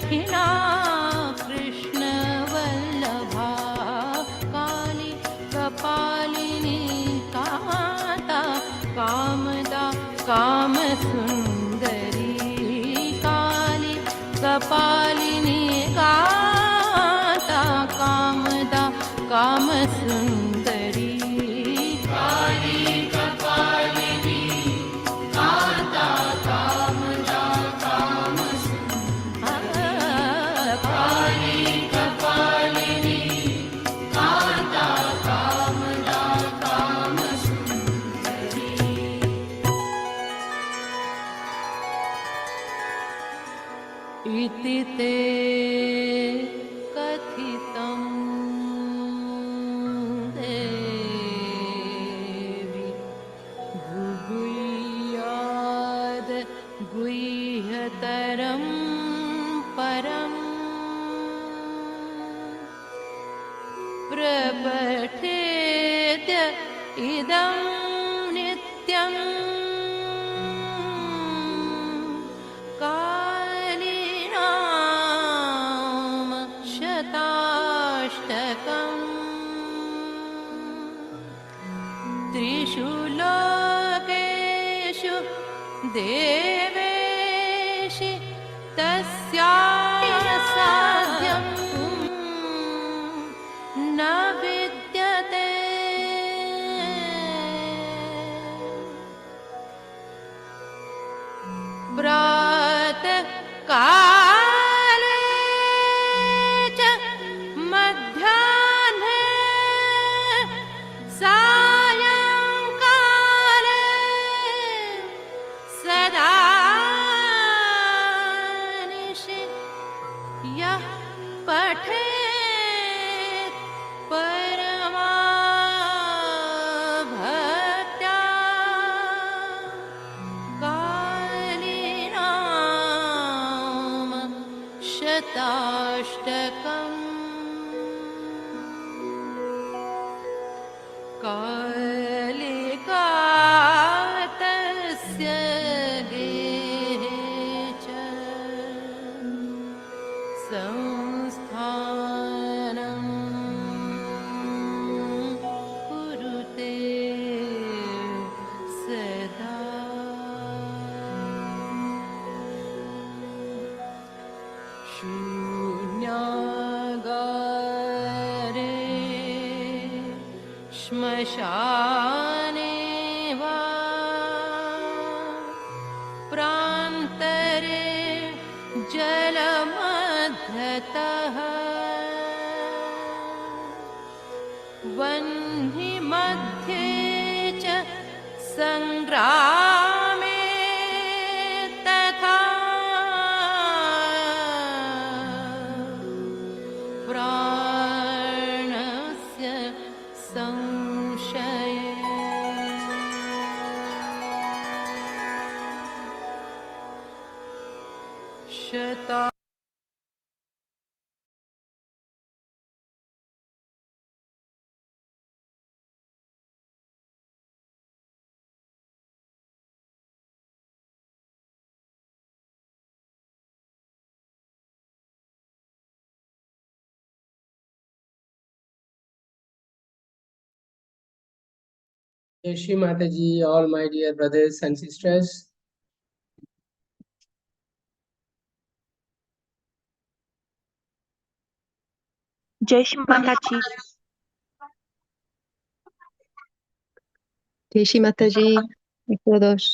कठिना कृष्णवल्लभा काली कपालिनी कामदा कामदा कामसुन्दरी काली कपालिनी कामदा कामदा कामसुन्दरी काली कपालिनी कामदा कामदा कामसुन्दरी काली कपालिनी कामदा कामदा कामसुन्दरी इति ते कथितं देवी गुह्याद् गुह्यतरं परम् प्रपठेद्य इदं नित्यम् कालिनाम शताष्टकम् त्रिषु लोकेषु देवेशि तस्याय साध्यम् न विद्यते प्रातः काले च मध्याह्ने सायंकाले सदा निशि यः पठेत् परमाभक्त्या कालिनाम शताष्टकम् कालिका तस्य गेहे च संस्थानं कुरुते सदा शून्यागारे श्मशाने वा प्रान्तरे जलमध्यतः वह्निमध्ये च सङ्ग्रामे तथा प्राणस्य संशये शता Jai Shri Mataji, all my dear brothers and sisters. जय श्री माताजी। Jai Shri Mataji, todos.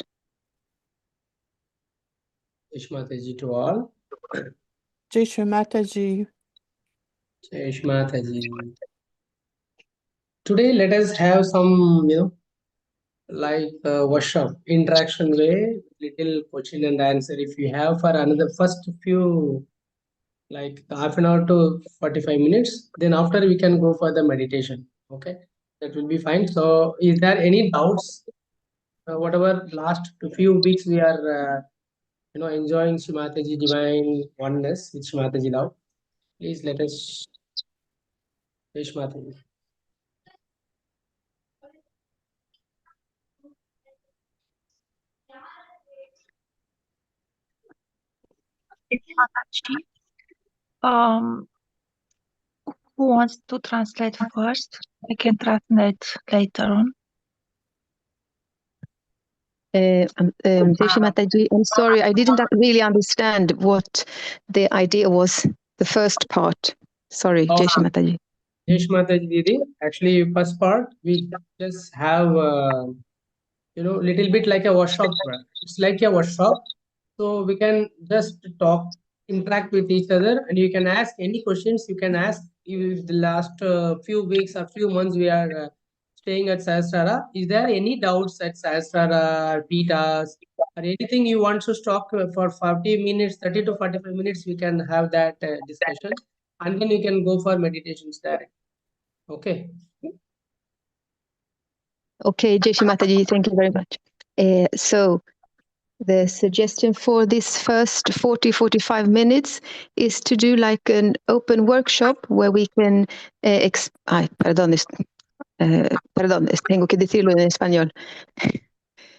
Jai Shri Mataji to all. Jai Shri Mataji. Jai Shri Mataji. Today, let us have some, like workshop, interaction way, little question and answer. If you have for another first few, like half an hour to 45 minutes, then after we can go for the meditation. Okay, that will be fine. So, is there any doubts? Whatever last few weeks we are, enjoying Shri Mataji divine oneness with Shri Mataji love. Please let us. Jai Shri Mataji. जय श्री माताजी। Um, who wants to translate first? I can translate later on. Jai Shri Mataji, I'm sorry, I didn't really understand what the idea was, the first part. Sorry, Jai Shri Mataji. Jai Mataji Didi, actually first part we just have little bit like a workshop. It's like a workshop, so we can just talk, interact with each other, and you can ask any questions. You can ask if the last few weeks or few months we are staying at Sahasrara. Is there any doubts at Sahasrara, Pitas, or anything you want to talk for 40 minutes, 30 to 45 minutes? We can have that discussion, and then you can go for meditations direct. Okay. Okay, Jai Shri Mataji, thank you very much. So the suggestion for this first 40-45 minutes is to do like an open workshop where we can perdón, tengo que decirlo en español.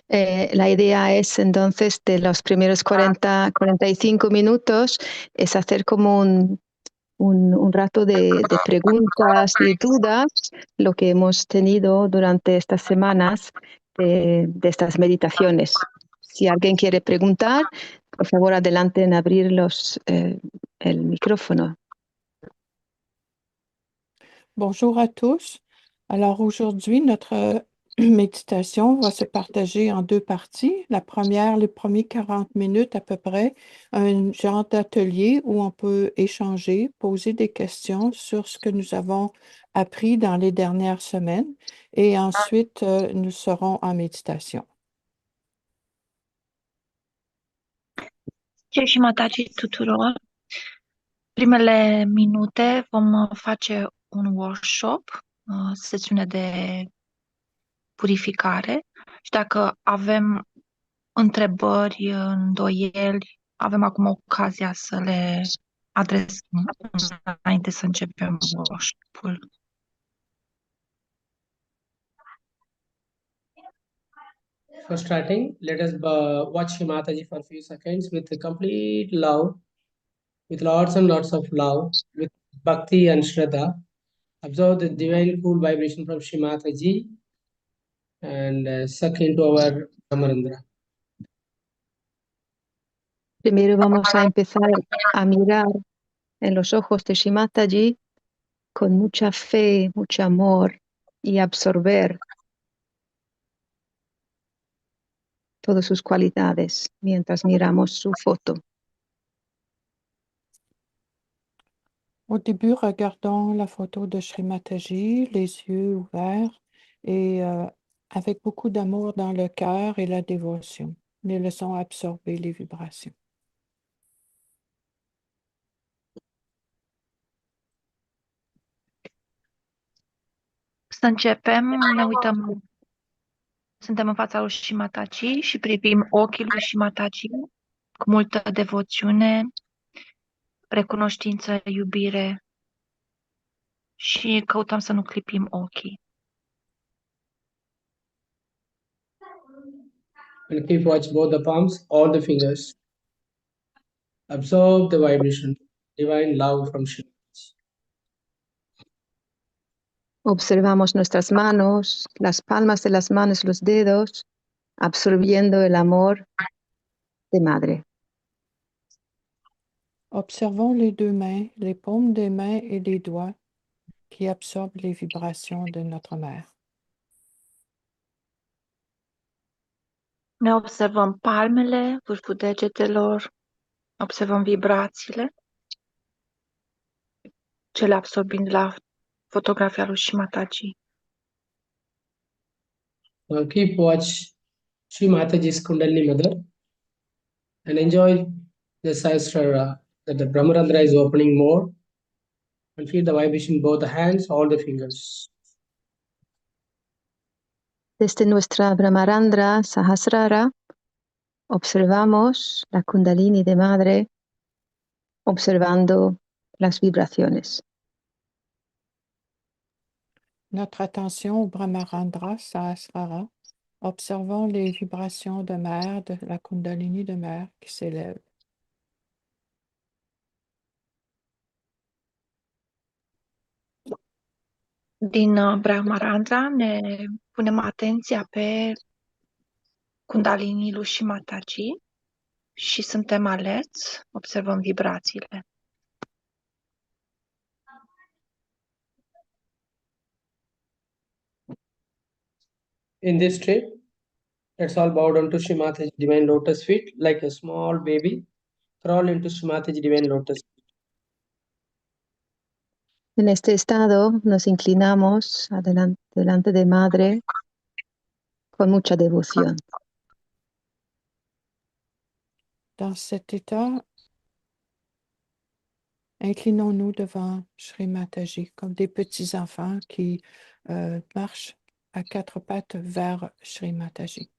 La idea es entonces de los primeros 40-45 minutos es hacer como un rato de preguntas y dudas, lo que hemos tenido durante estas semanas de estas meditaciones. Si alguien quiere preguntar, por favor adelante en abrir el micrófono. Bonjour à tous. Alors aujourd'hui, notre méditation va se partager en deux parties. La première, les premiers 40 minutes à peu près, un genre d'atelier où on peut échanger, poser des questions sur ce que nous avons appris dans les dernières semaines et ensuite nous serons en méditation. Jai Shri Mataji tuturor. Primele minute vom face un workshop, sesiune de purificare și dacă avem întrebări, îndoieli, avem acum ocazia să le adresăm înainte să începem workshop-ul. For starting, let us watch Shri Mataji for a few seconds with a complete love, with lots and lots of love, with bhakti and shraddha. Observe the divine cool vibration from Shri Mataji and suck into our Brahmarandra. Primero vamos a empezar a mirar en los ojos de Shri Mataji con mucha fe, mucho amor y absorber todas sus cualidades mientras miramos su foto. Au début, regardons la photo de Shri Mataji, les yeux ouverts et avec beaucoup d'amour dans le cœur et la dévotion. Nous laissons absorber les vibrations. Să începem, ne uităm, suntem în fața lui Shri Mataji și privim ochii lui Shri Mataji cu multă devoțiune, recunoștință, iubire și căutăm să nu clipim ochii. And keep watch both the palms, all the fingers. Absorb the vibration, divine love from Shri Mataji. Observamos nuestras manos, las palmas de las manos, los dedos, absorbiendo el amor de madre. Observons les deux mains, les paumes des mains et les doigts qui absorbent les vibrations de notre mère. Ne observăm palmele, vârful degetelor, observăm vibrațiile, cele absorbind la fotografia lui Shri Mataji. Now keep watch Shri Mataji's Kundalini Mother and enjoy the Sahasrara, that the Brahmarandra is opening more, and feel the vibration both the hands, all the fingers. Desde nuestra Brahmarandra Sahasrara observamos la Kundalini de madre, observando las vibraciones. Notre attention au Brahmarandra Sahasrara, observons les vibrations de mère, de la Kundalini de mère qui s'élève. Din Brahmarandra ne punem atenția pe Kundalini lui și Mataji și suntem alerți, observăm vibrațiile. In this trip, let's all bow down to Shri Mataji's divine lotus feet like a small baby. Crawl into Shri Mataji's divine lotus feet. En este estado nos inclinamos delante de Madre con mucha devoción. Dans cet état, inclinons-nous devant Shri Mataji comme des petits-enfants qui marchent à quatre pattes vers Shri Mataji.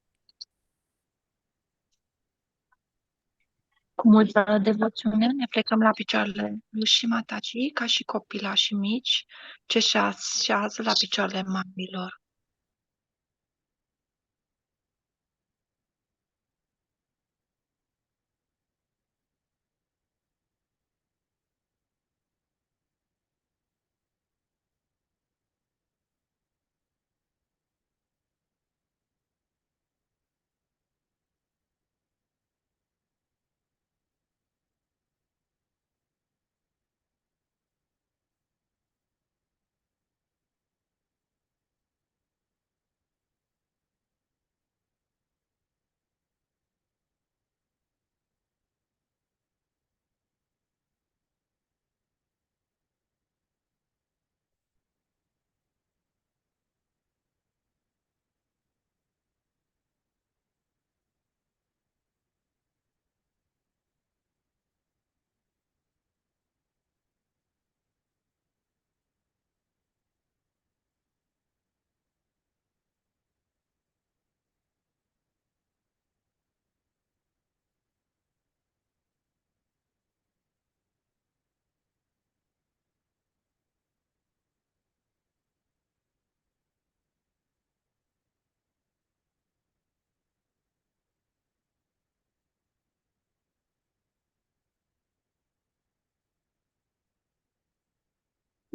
Cu multă devoțiune ne plecăm la picioarele lui și Mataji ca și copilași mici ce se așează la picioarele mamilor.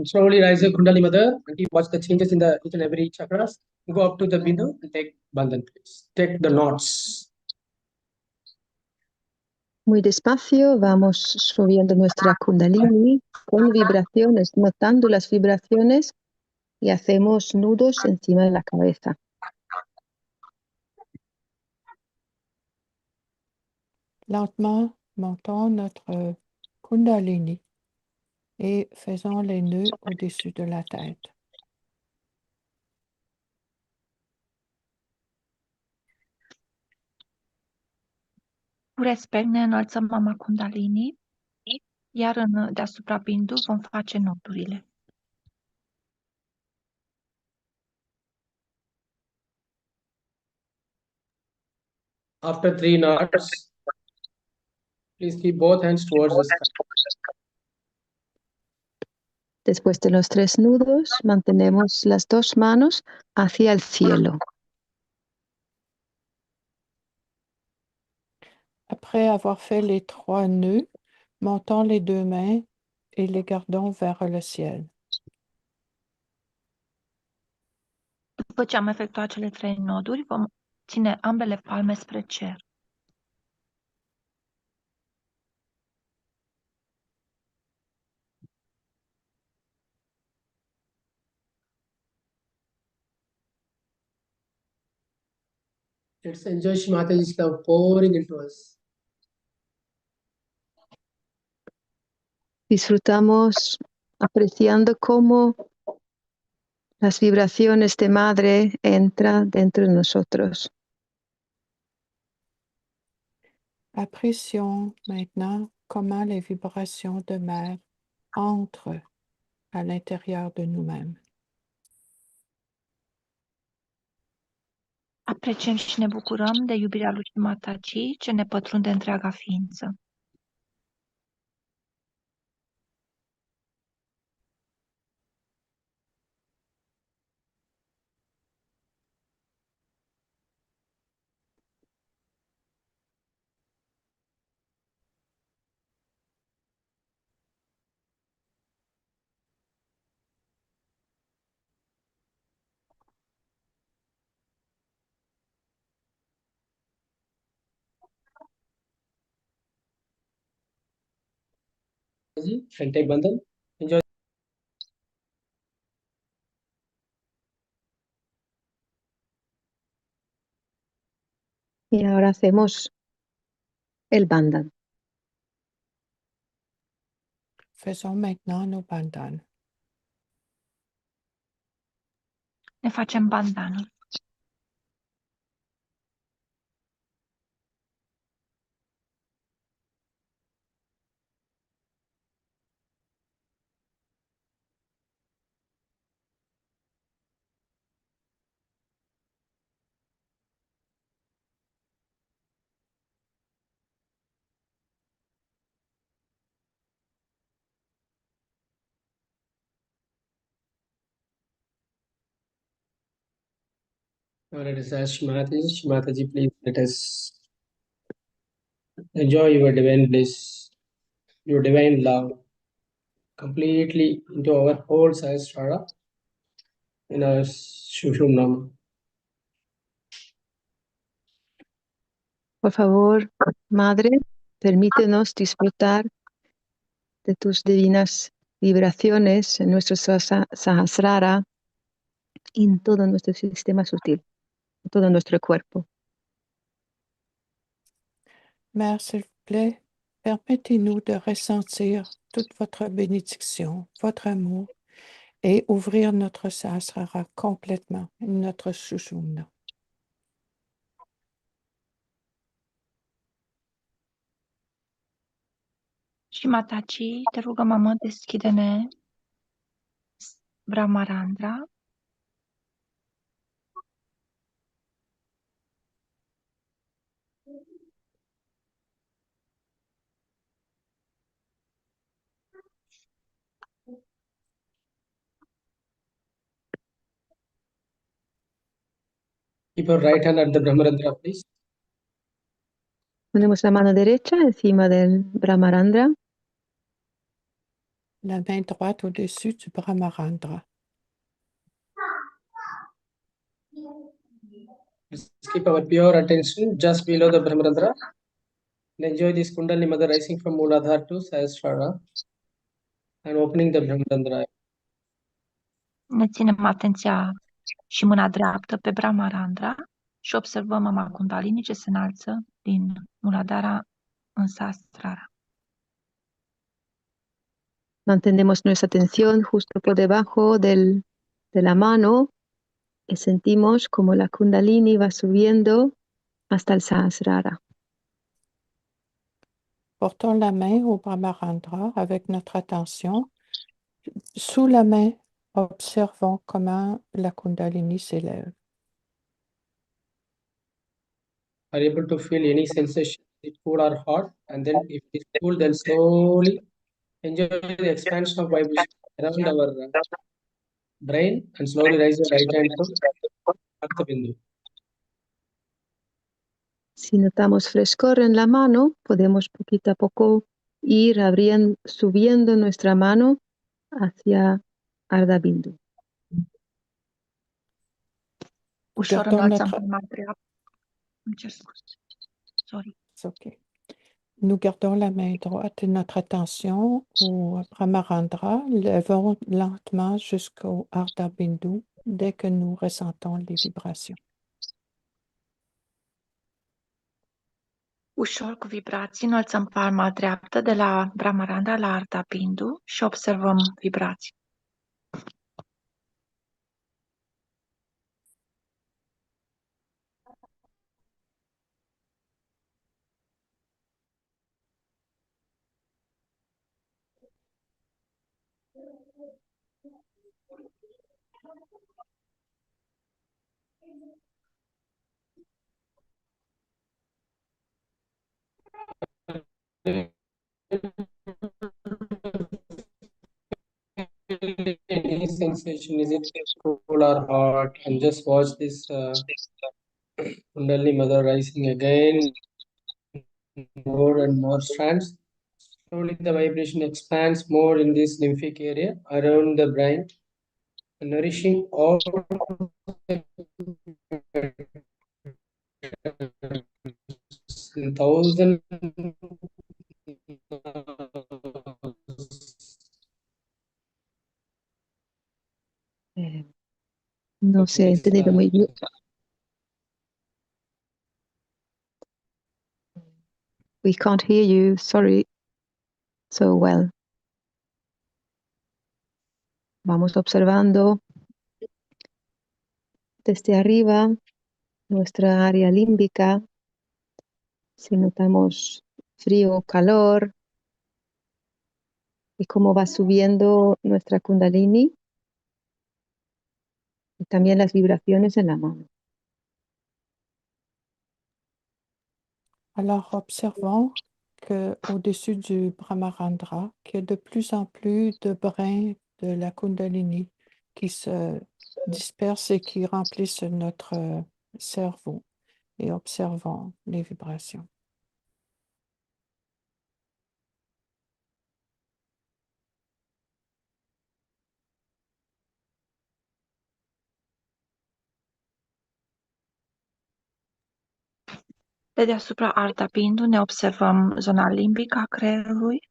Slowly rise your Kundalini Mother and watch the changes in the each and every chakras. Go up to the Bindu and take Bandhan, please. Take the knots. Muy despacio vamos subiendo nuestra Kundalini con vibraciones, notando las vibraciones y hacemos nudos encima de la cabeza. Lentement, montons notre Kundalini et faisons les nœuds au-dessus de la tête. Cu respect ne înălțăm mama Kundalini, iar deasupra Bindu vom face nodurile. After 3 knots, please keep both hands towards the sky. Después de los 3 nudos, mantenemos las 2 manos hacia el cielo. Après avoir fait les 3 nœuds, montons les 2 mains et les gardons vers le ciel. După ce am efectuat cele 3 noduri, vom ține ambele palme spre cer. Let's enjoy Shri Mataji's love pouring into us. Disfrutamos apreciando cómo las vibraciones de Madre entran dentro de nosotros. Apprécions maintenant comment les vibrations de mère entrent à l'intérieur de nous-mêmes. Apreciem și ne bucurăm de iubirea lui Mataji ce ne pătrunde întreaga ființă. Mataji, and take Bandhan. Enjoy. Y ahora hacemos el bandhan. Faisons maintenant nos bandhanes. Ne facem bandhanul. Now let us ask Mataji. Mataji, please let us enjoy your divine bliss, your divine love, completely into our whole Sahasrara in our Shushumnam. Por favor, Madre, permítenos disfrutar de tus divinas vibraciones en nuestro Sahasrara y en todo nuestro sistema sutil, en todo nuestro cuerpo. Mère, s'il vous plaît, permettez-nous de ressentir toute votre bénédiction, votre amour et ouvrir notre Sahasrara complètement, notre Sushumna. Și Mataci, te rugăm, mamă, deschide-ne Brahmarandra. Keep your right hand at the Brahmarandra, please. Ponemos la mano derecha encima del Brahmarandra, La main droite au-dessus du Brahmarandra. Let's keep our pure attention just below the Brahmarandra. And enjoy this Kundalini Mother rising from Mooladhara to Sahasrara and opening the Brahmarandra. Ne ținem atenția și mâna dreaptă pe Brahmarandra și observăm mama Kundalini ce se înalță din Muladhara în Sahasrara. mantenemos nuestra atención justo por debajo de la mano y sentimos como la Kundalini va subiendo hasta el Sahasrara. Portons la main au Brahmarandra avec notre attention. Sous la main, observons comment la Kundalini s'élève. Are you able to feel any sensation? Is it cool or hot? And then if it is cool, then slowly enjoy the expansion of vibration around our brain and slowly raise your right hand to Bhakta Bindu. Si notamos frescor en la mano, podemos poquito a poco ir subiendo nuestra mano hacia Ardha Bindu. Ușor Gardons înălțăm notre... palma dreaptă. Îmi cer scuze. Sorry. C'est OK. Nous gardons la main droite et notre attention au Brahmarandra. Levons lentement jusqu'au Ardha Bindu dès que nous ressentons les vibrations. Ușor cu vibrații înălțăm palma dreaptă de la Brahmarandra la Ardha Bindu și observăm vibrații. Any sensation, is it cool or hot? And just watch this Kundalini Mother rising again, more and more strands. Slowly the vibration expands more in this lymphic area around the brain, nourishing all thousand No se ha entendido muy bien. We can't hear you, sorry, so well. Vamos observando desde arriba nuestra área límbica, si notamos frío o calor, y cómo va subiendo nuestra Kundalini, y también las vibraciones en la mano. Alors, observons qu'au-dessus du Brahmarandra, qu'il y a de plus en plus de brins de la Kundalini qui se dispersent et qui remplissent notre cerveau. Et observons les vibrations. De deasupra Ardapindu ne observăm zona limbică a creierului.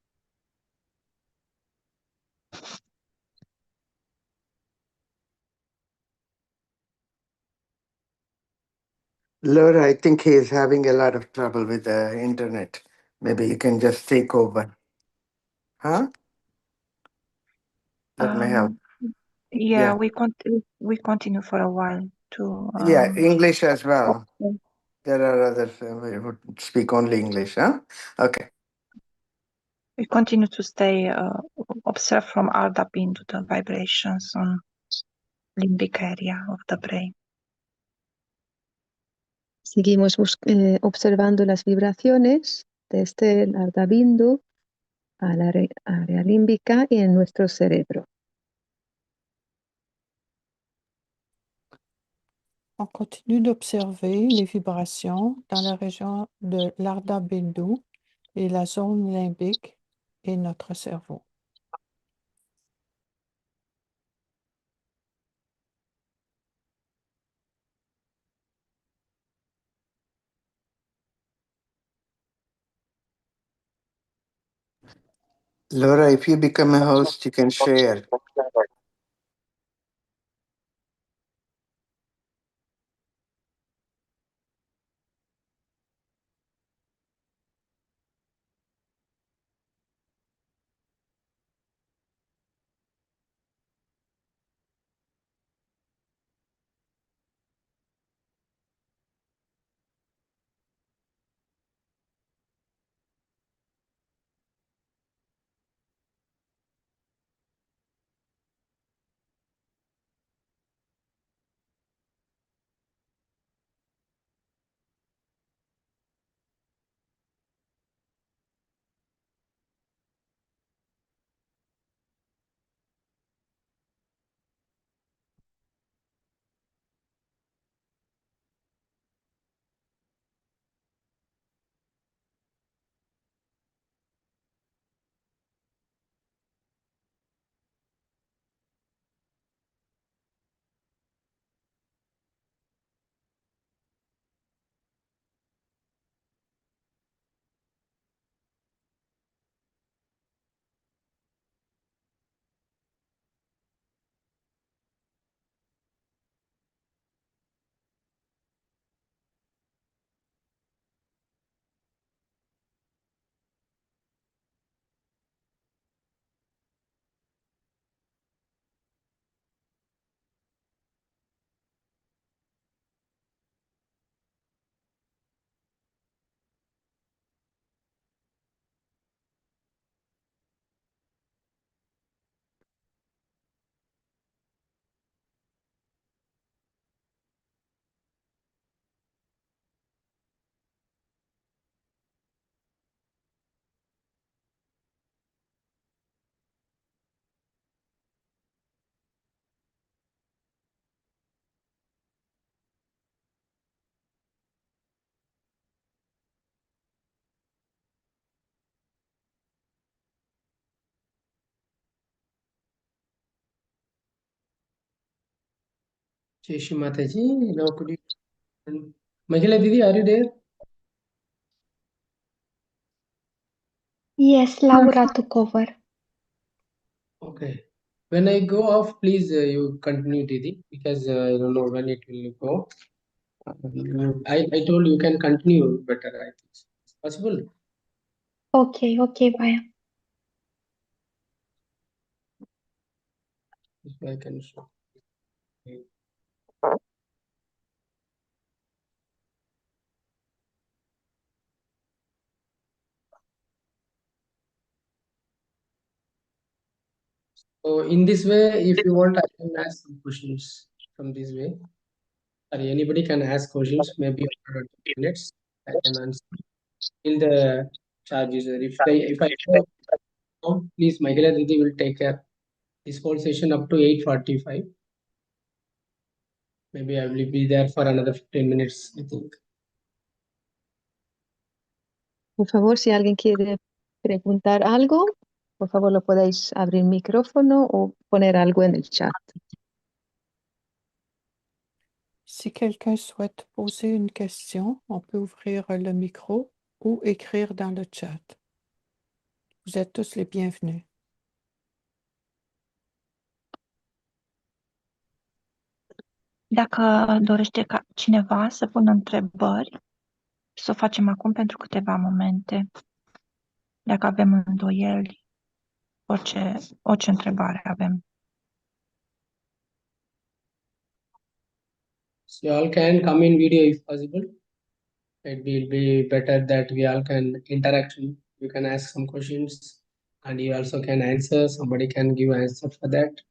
Laura, I think he is having a lot of trouble with the internet. Maybe you can just take over. Huh? That may help. Yeah, Yeah. we continue for a while to Yeah, English as well. okay. There are others who speak only English, huh? Okay. We continue to stay observe from Ardapindu the vibrations on limbic area of the brain. Seguimos observando las vibraciones desde el Ardhabindu a la área límbica y en nuestro cerebro. On continue d'observer les vibrations dans la région de l'Ardhabindu et la zone limbique et notre cerveau. Laura, if you become a host, you can share. Jeshi Mataji, now could you, Mahila Didi, are you there? Yes, Laura took over. Okay. When I go off, please you continue, Didi, because I don't know when it will go. I told you can continue better, I think. It's possible. Ok, Baia. If I can show. So in this way, if you want, I can ask some questions from this way. Or anybody can ask questions, maybe after 20 minutes. I can answer till the charge user. If I go now, please, Mahila Didi will take care. This whole session up to 8:45. Maybe I will be there for another 15 minutes, I think. Por favor, si alguien quiere preguntar algo, por favor lo podéis abrir micrófono o poner algo en el chat. Si quelqu'un souhaite poser une question, on peut ouvrir le micro ou écrire dans le chat. Vous êtes tous les bienvenus. Dacă dorește ca cineva să pună întrebări, să o facem acum pentru câteva momente. Dacă avem îndoieli, orice întrebare avem. So you all can come in video if possible. It will be better that we all can interaction. You can ask some questions and you also can answer. Somebody can give answer for that.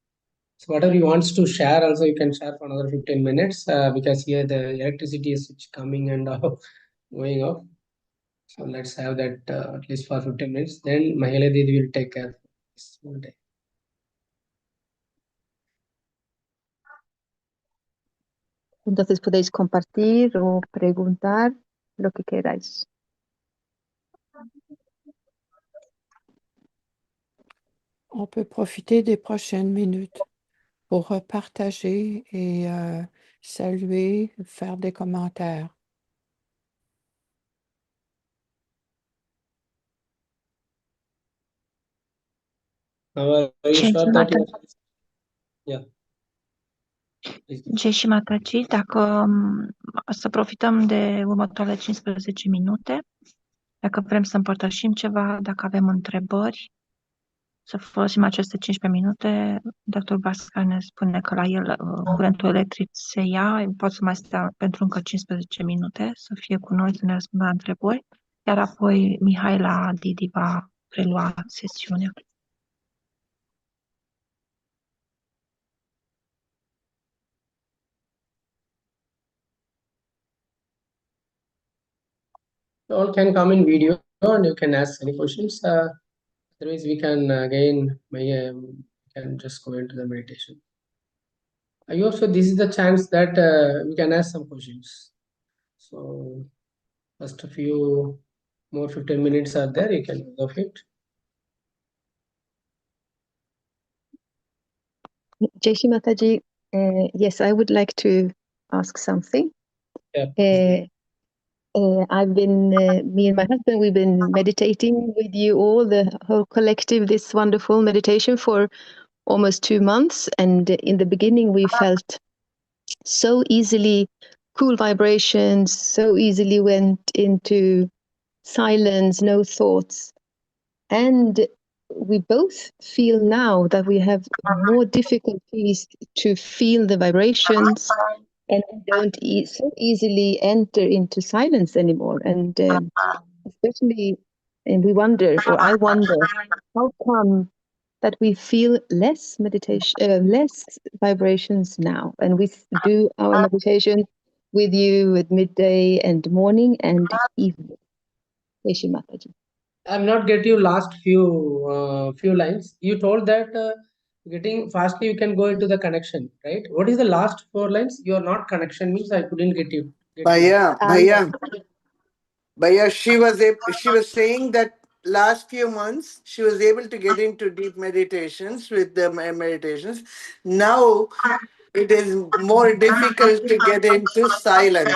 So whatever you wants to share, also you can share for another 15 minutes because here the electricity is coming and going off. So let's have that at least for 15 minutes. Then Mahila Didi will take care of this whole day. Entonces podéis compartir o preguntar lo que queráis. On peut profiter des prochaines minutes pour partager et saluer, faire des commentaires. Are you Ce sure that you... Yeah. Și Mataci, dacă să profităm de următoarele 15 minute, dacă vrem să împărtășim ceva, dacă avem întrebări, să folosim aceste 15 minute. Dr. Bascar ne spune că la el curentul electric se ia, pot să mai stea pentru încă 15 minute, să fie cu noi, să ne răspundă la întrebări, iar apoi Mihaela Didi va prelua sesiunea. You all can come in video and you can ask any questions. Otherwise, we can again can just go into the meditation. You also, this is the chance that we can ask some questions. So, first a few more 15 minutes are there. You can go of it. Jaishi Mataji, yes, I would like to ask something. Yeah. I've been, me and my husband, we've been meditating with you all, the whole collective, this wonderful meditation for almost 2 months. And in the beginning, we felt so easily cool vibrations, so easily went into silence, no thoughts. And we both feel now that we have more difficulties to feel the vibrations and don't so easily enter into silence anymore. And especially, and we wonder, or I wonder, how come that we feel less meditation, less vibrations now, and we do our meditation with you at midday and morning and evening. Jaishi Mataji. I'm not get you last few lines. You told that getting fastly you can go into the connection, right? What is the last 4 lines? You are not connection means I couldn't get you. Bhaiya, she was saying that last few months she was able to get into deep meditations with the meditations. Now it is more difficult to get into silence.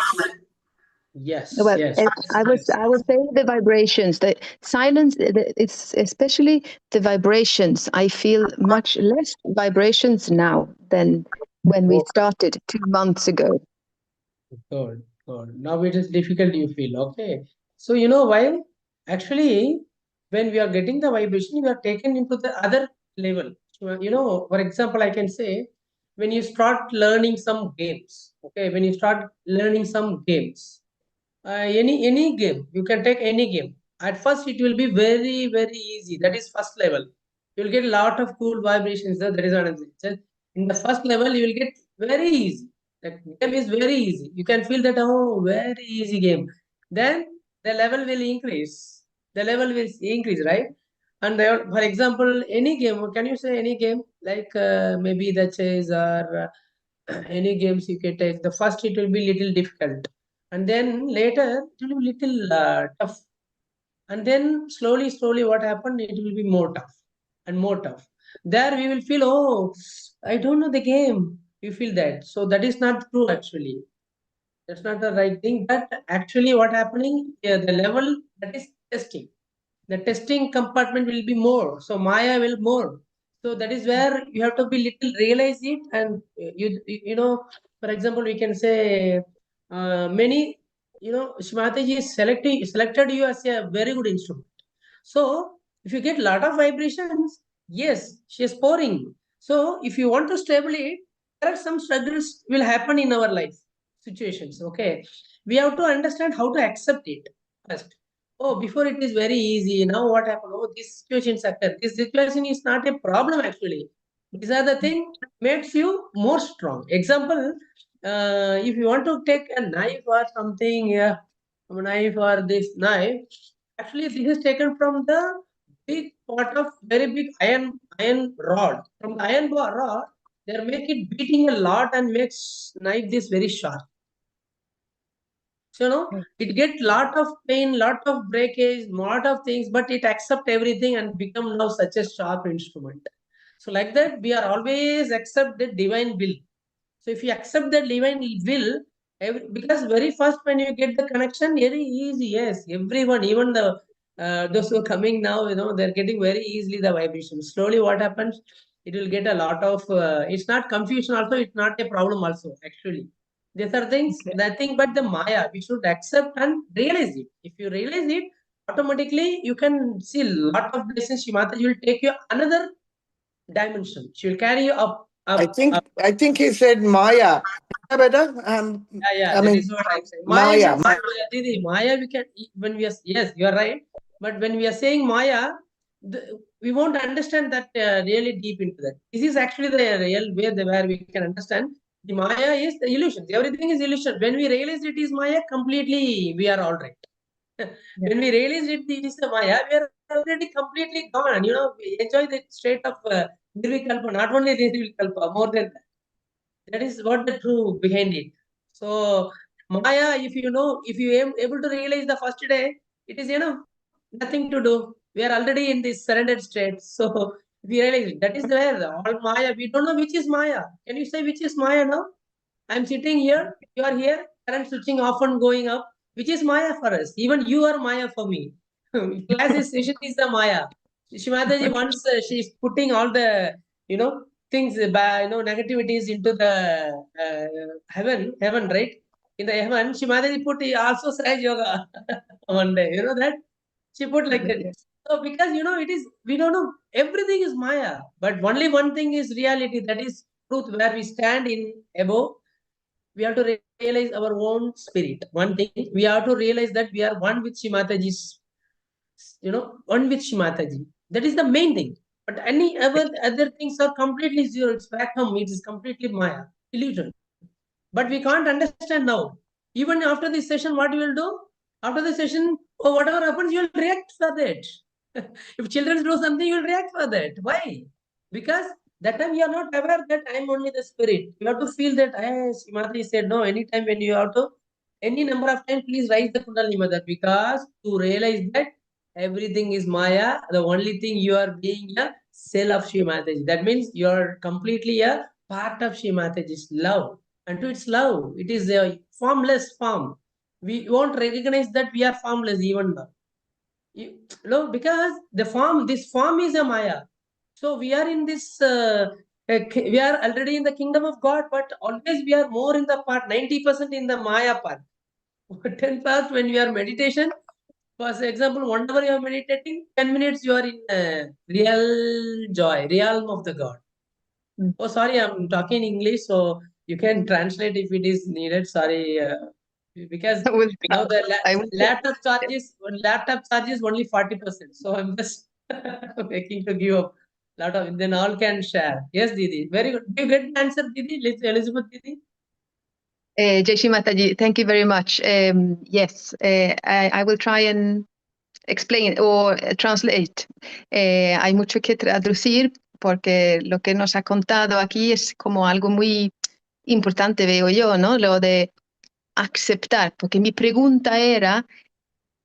Yes, Well, yes, I was saying the vibrations, the silence. It's especially the vibrations. I feel much less vibrations now than when we Oh, started 2 months ago. good, good. Now it is difficult, you feel. Okay. So, you know why? Actually, when we are getting the vibration, we are taken into the other level. So, you know, for example, I can say when you start learning some games, okay, when you start learning some games, any game, you can take any game. At first, it will be very, very easy. That is first level. You will get a lot of cool vibrations. That is another thing. So in the first level, you will get very easy. That game is very easy. You can feel that, oh, very easy game. Then the level will increase. The level will increase, right? And there, for example, any game, can you say any game like maybe the chess or any games you can take? The first it will be little difficult, and then later it will be little tough, and then slowly what happened, it will be more tough and more tough. There we will feel, oh, I don't know the game. You feel that. So that is not true actually. That's not the right thing. But actually what happening, the level that is testing. The testing compartment will be more. So Maya will more. So that is where you have to be little realize it, and you know, for example, we can say many, you know, Shimataji selected you as a very good instrument. So if you get lot of vibrations, yes, she is pouring. So if you want to stable it, there are some struggles will happen in our life situations. Okay, we have to understand how to accept it first. Oh, before it is very easy. Now what happened? Oh, this situations occur. This situation is not a problem actually. These are the thing makes you more strong. Example, if you want to take a knife or something, yeah, a knife or this knife, actually this is taken from the big part of very big iron rod. From the rod, they make it beating a lot and makes knife this very sharp. So, you know, it get lot of pain, lot of breakage, lot of things, but it accept everything and become now such a sharp instrument. So like that, we are always accept the divine will. So if you accept the divine will, because very first when you get the connection, very easy. Yes, everyone, even the those who are coming now, you know, they're getting very easily the vibration. Slowly, what happens? It will get a lot of. It's not confusion. Also, it's not a problem. Also, actually, these are things. Okay. Nothing but the Maya. We should accept and realize it. If you realize it, automatically you can see a lot of blessings. Shimata, will take you another dimension. She will carry you up, I up, think up. I think he said Maya. Better? Yeah, I that mean is what I'm saying. Maya Maya. means Didi, Maya. We can when we are, yes, you are right. But when we are saying Maya, we won't understand that really deep into that. This is actually the real way where we can understand. The Maya is the illusion. Everything is illusion. When we realize it is Maya, completely we are all right. When we realize it is the Maya, we are already completely gone. You know, we enjoy the state of Nirvikalpa, not only Nirvikalpa, more than that. That is what the true behind it. So Maya, if you know, if you am able to realize the first day, it is, you know, nothing to do. We are already in this surrendered state. So we realize it. That is where all Maya. We don't know which is Maya. Can you say which is Maya now? I'm sitting here. You are here. Current switching off and going up. Which is Maya for us? Even you are Maya for me. Class is session is the Maya. Shimataji once she's putting all the, you know, things by, you know, negativities into the heaven, right? In the heaven, Shimataji put also Sahaj Yoga one day. You know that she put like that. Yes. So because, you know, it is, we don't know, everything is Maya, but only one thing is reality. That is truth, where we stand in above. We have to realize our own spirit. One thing, we have to realize that we are one with Shimataji's, you know, one with Shimataji. That is the main thing. But any other things are completely zero. It's back home. It is completely Maya, illusion. But we can't understand now. Even after this session, what you will do? After the session, or whatever happens, you will react for that. If children do something, you will react for that. Why? Because that time you are not aware that I am only the spirit. You have to feel that, as Mataji said, no, anytime when you have to, any number of times, please raise the Kundalini Mother, because to realize that everything is Maya, the only thing you are being a cell of Shri Mataji. That means you are completely a part of Shri Mataji's love. And to its love, it is a formless form. we won't recognize that we are formless even now. Because this form is a Maya. So we are in this, we are already in the kingdom of God, but always we are more in the part, 90% in the Maya part. 10% when we are meditation, for example, 1 hour you are meditating, 10 minutes you are in real joy, realm of the God. Oh, sorry, I'm talking English, so you can translate if it is needed. Sorry, because now the laptop charges only 40%. So I'm just making to give a lot of, then all can share. Yes, Didi. Very good. Do you get the answer, Didi? Elizabeth, Didi? Jai Shri Mataji, thank you very much. Yes, I will try and explain or translate. Hay mucho que traducir porque lo que nos ha contado aquí es como algo muy importante, veo yo, ¿no? Lo de aceptar, porque mi pregunta era,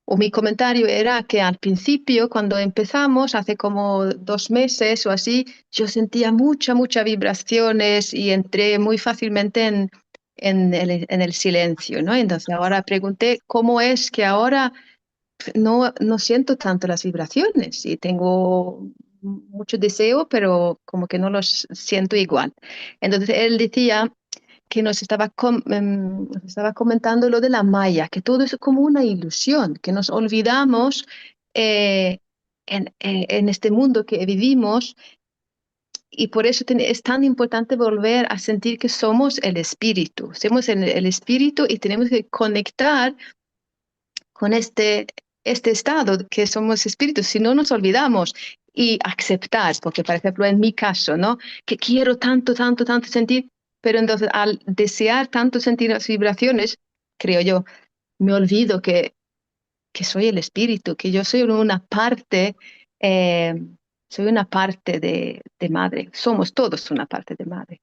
o mi comentario era que al principio, cuando empezamos, hace como 2 meses o así, yo sentía muchas vibraciones y entré muy fácilmente en el silencio, ¿no? Entonces ahora pregunté cómo es que ahora no siento tanto las vibraciones y tengo mucho deseo, pero como que no los siento igual. Entonces él decía que nos estaba comentando lo de la Maya, que todo es como una ilusión, que nos olvidamos en este mundo que vivimos, y por eso es tan importante volver a sentir que somos el espíritu. Somos el espíritu y tenemos que conectar con este estado que somos espíritus, si no nos olvidamos, y aceptar, porque por ejemplo en mi caso, ¿no? Que quiero tanto sentir, pero entonces al desear tanto sentir las vibraciones, creo yo, me olvido que soy el espíritu, que yo soy una parte, de madre. Somos todos una parte de madre.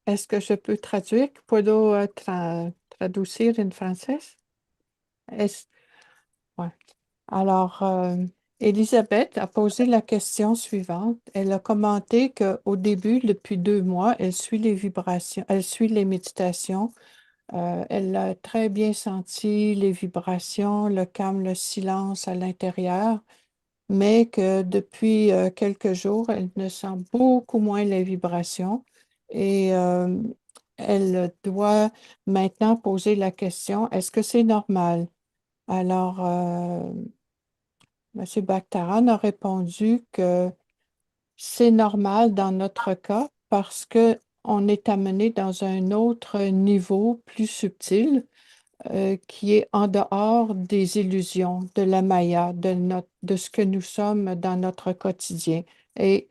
Est-ce que je peux traduire? ¿Puedo traducir en français? Ouais. Alors, Elisabeth a posé la question suivante. Elle a commenté qu'au début, depuis 2 mois, elle suit les vibrations, elle suit les méditations. Elle a très bien senti les vibrations, le calme, le silence à l'intérieur, mais que depuis quelques jours, elle ne sent beaucoup moins les vibrations et elle doit maintenant poser la question, est-ce que c'est normal? Alors, M. Bakhtaran a répondu que c'est normal dans notre cas parce qu'on est amené dans un autre niveau plus subtil qui est en dehors des illusions, de la Maya, de ce que nous sommes dans notre quotidien. Et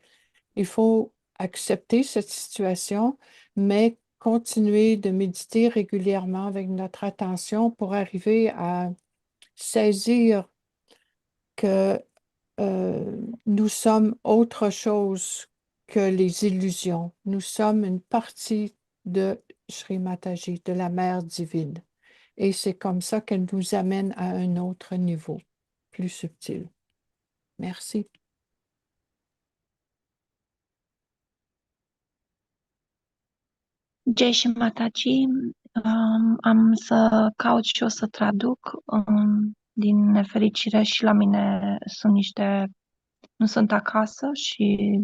il faut accepter cette situation, mais continuer de méditer régulièrement avec notre attention pour arriver à saisir que nous sommes autre chose que les illusions. Nous sommes une partie de Shri Mataji, de la Mère divine. Et c'est comme ça qu'elle nous amène à un autre niveau, plus subtil. Merci. Jai și Mataji, am să caut și o să traduc. Din nefericire și la mine nu sunt acasă și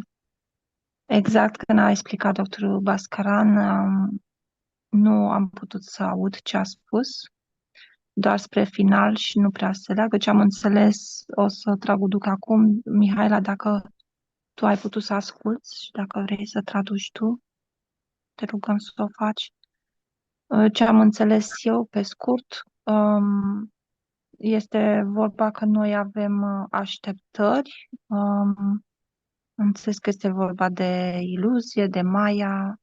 exact când a explicat doctorul Bhaskaran, nu am putut să aud ce a spus, doar spre final și nu prea să leagă. Ce am înțeles o să traduc acum. Mihaela, dacă tu ai putut să asculți și dacă vrei să traduci tu, te rugăm să o faci. Ce am înțeles eu, pe scurt, este vorba că noi avem așteptări. Am înțeles că este vorba de iluzie, de Maya.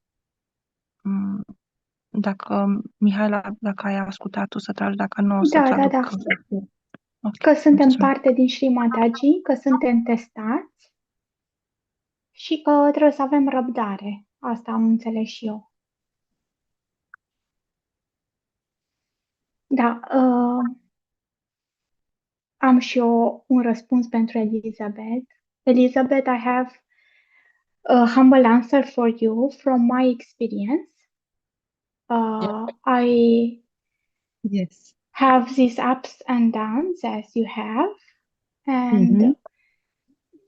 Dacă, Mihaela, dacă ai ascultat tu să tragi, dacă nu o să traduc. Da. Okay. Că suntem parte din Shri Mataji, că suntem testați și că trebuie să avem răbdare. Asta am înțeles și eu. Da, am și eu un răspuns pentru Elizabeth. Elizabeth, I have a humble answer for you from my experience. I Yes. have these ups and downs as you have, and Mhm.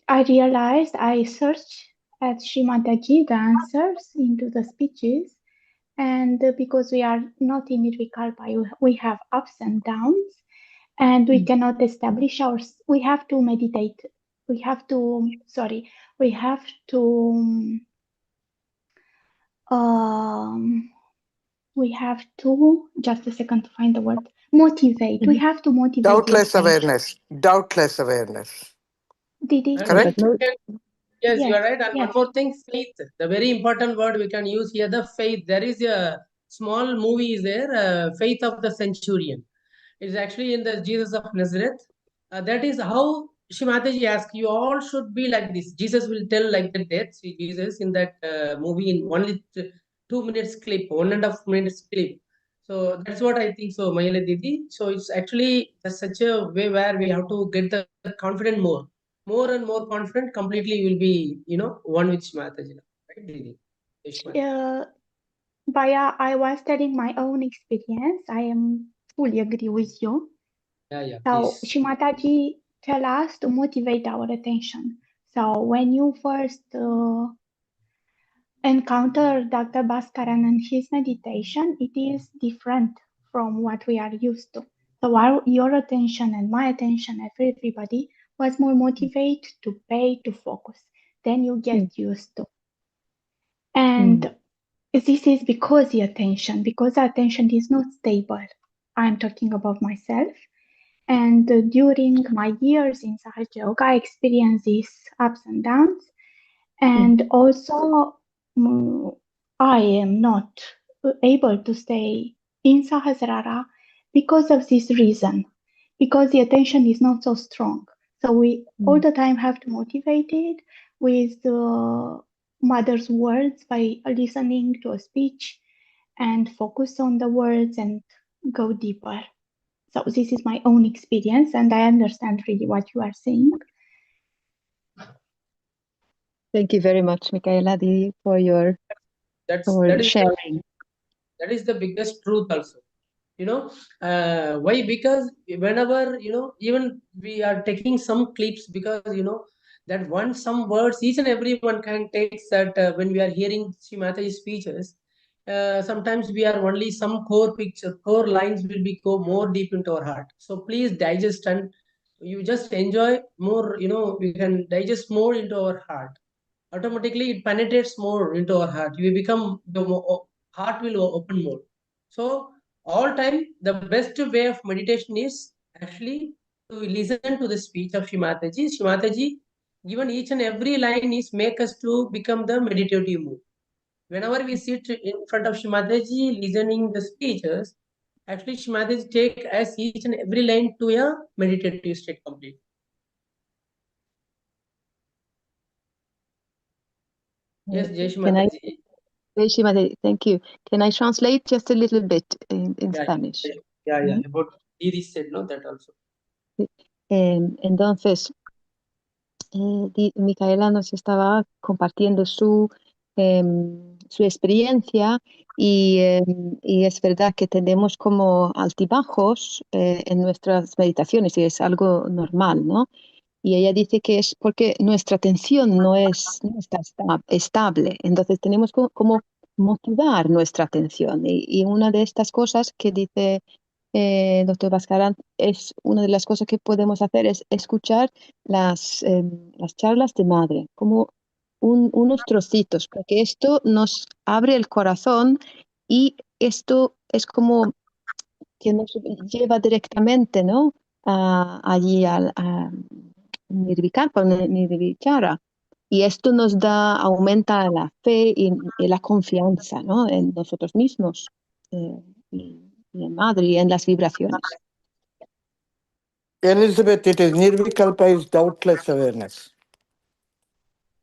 I realized I searched at Shrimataji the answers into the speeches, and because we are not in Nirvikalpa, we have ups and downs, and we cannot establish our. We have to meditate. We have to. Sorry. We have to. We have to. Just a second to find the word. Motivate. We have to motivate the Doubtless attention. awareness. Doubtless awareness. Did it? And Correct? you can, yes, you Yes. are right. And one Yes. more thing, faith. The very important word we can use here, the faith. There is a small movie is there, Faith of the Centurion. It's actually in the Jesus of Nazareth. That is how Shimataji asked, you all should be like this. Jesus will tell like that death. See, Jesus in that movie in only 2 minutes clip, 1.5 minutes clip. So that's what I think. So Mahila Didi. So it's actually such a way where we have to get the confident more and more confident. Completely will be one with Shimataji. Right, Didi? Uh, Baya, I was telling my own experience. I am fully agree with you. Yeah, So please. Shimataji tell us to motivate our attention. So when you first encounter Dr. Bhaskaran and his meditation, it is different from what we are used to. So while your attention and my attention, everybody was more motivated to pay to focus. Then you get used to. And this is because the attention is not stable. I'm talking about myself. And during my years in Sahaja Yoga, I experienced these ups and downs. And also, I am not able to stay in Sahasrara because of this reason, because the attention is not so strong. So we all the time have to motivate it with the mother's words by listening to a speech and focus on the words and go deeper. So this is my own experience, and I understand really what you are saying. Thank you very much, Michaela, for your That is sharing. that is the biggest truth also. Why? Because whenever even we are taking some clips, because that some words each and everyone can take that when we are hearing Sri Mataji's speeches. Sometimes we are only some core lines will be go more deep into our heart. So please digest, and you just enjoy more. We can digest more into our heart. Automatically it penetrates more into our heart. We become heart will open more. So all time the best way of meditation is actually to listen to the speech of Shrimataji. Shrimataji, given each and every line is make us to become the meditative mood. Whenever we sit in front of Shrimataji listening the speeches, actually Shrimataji take as each and every line to a meditative state complete. Yes, Jai Shrimataji. Thank you. Can I translate just a little bit in Spanish? Yeah. About Didi said, no, that also. Entonces, Micaela nos estaba compartiendo su experiencia y es verdad que tenemos como altibajos en nuestras meditaciones y es algo normal, ¿no? Y ella dice que es porque nuestra atención no está estable, entonces tenemos como motivar nuestra atención y una de estas cosas que dice doctor Bhaskaran, es una de las cosas que podemos hacer es escuchar las charlas de madre, como unos trocitos, porque esto nos abre el corazón y esto es como que nos lleva directamente, ¿no? Allí a Nirvikalpa, Nirvichara. Y esto nos aumenta la fe y la confianza, ¿no? En nosotros mismos. Y en madre y en las vibraciones. Elizabeth, it is Nirvikalpa is doubtless awareness.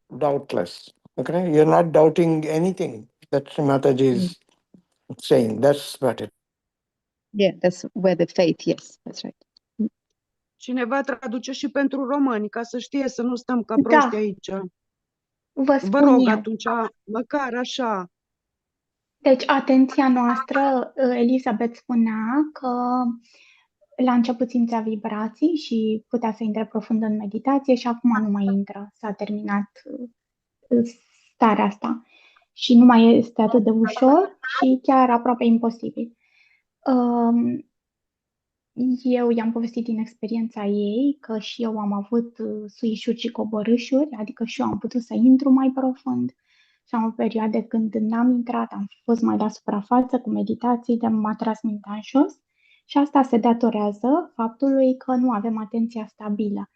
Doubtless. Okay? You're not doubting anything that Mataji is saying. That's what it. Yeah, that's where the faith, yes, that's right. Cineva traduce și pentru români, ca să știe să nu stăm ca proști aici. Vă Vă spun rog eu. atunci, măcar așa. Deci, atenția noastră, Elizabeth spunea că la început simțea vibrații și putea să intre profund în meditație și acum nu mai intră. S-a terminat starea asta și nu mai este atât de ușor și chiar aproape imposibil. Eu i-am povestit din experiența ei că și eu am avut suișuri și coborâșuri, adică și eu am putut să intru mai profund și am avut perioade când n-am intrat, am fost mai la suprafață cu meditații, de m-a tras mintea în jos și asta se datorează faptului că nu avem atenția stabilă.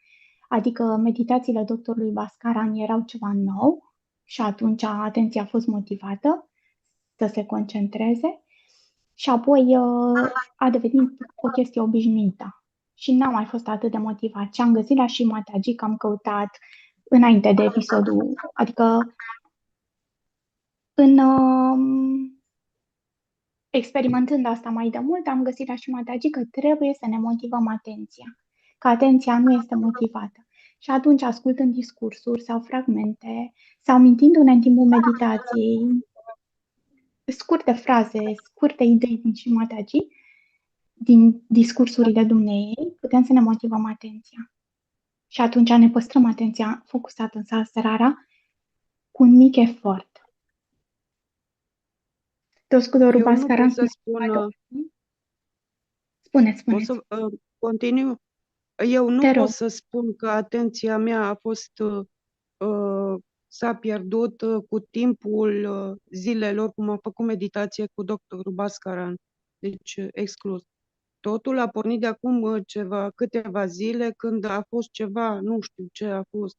Adică meditațiile doctorului Bhaskaran erau ceva nou și atunci atenția a fost motivată să se concentreze și apoi a devenit o chestie obișnuită și n-am mai fost atât de motivat. Și am găsit la și Mataji că am căutat înainte de episodul, adică în experimentând asta mai de mult, am găsit la și Mataji că trebuie să ne motivăm atenția, că atenția nu este motivată. Și atunci, ascultând discursuri sau fragmente, sau mintindu-ne în timpul meditației, scurte fraze, scurte idei din și Mataji, din discursurile dumneei, putem să ne motivăm atenția. Și atunci ne păstrăm atenția focusată în Sahasrara cu un mic efort. Toscudorul Bhaskaran să spun... Spuneți. O să continui. Eu nu Te rog. pot să spun că atenția mea a fost... s-a pierdut cu timpul zilelor, cum am făcut meditație cu doctorul Bhaskaran. Deci, exclus. Totul a pornit de acum câteva zile, când a fost ceva, nu știu ce a fost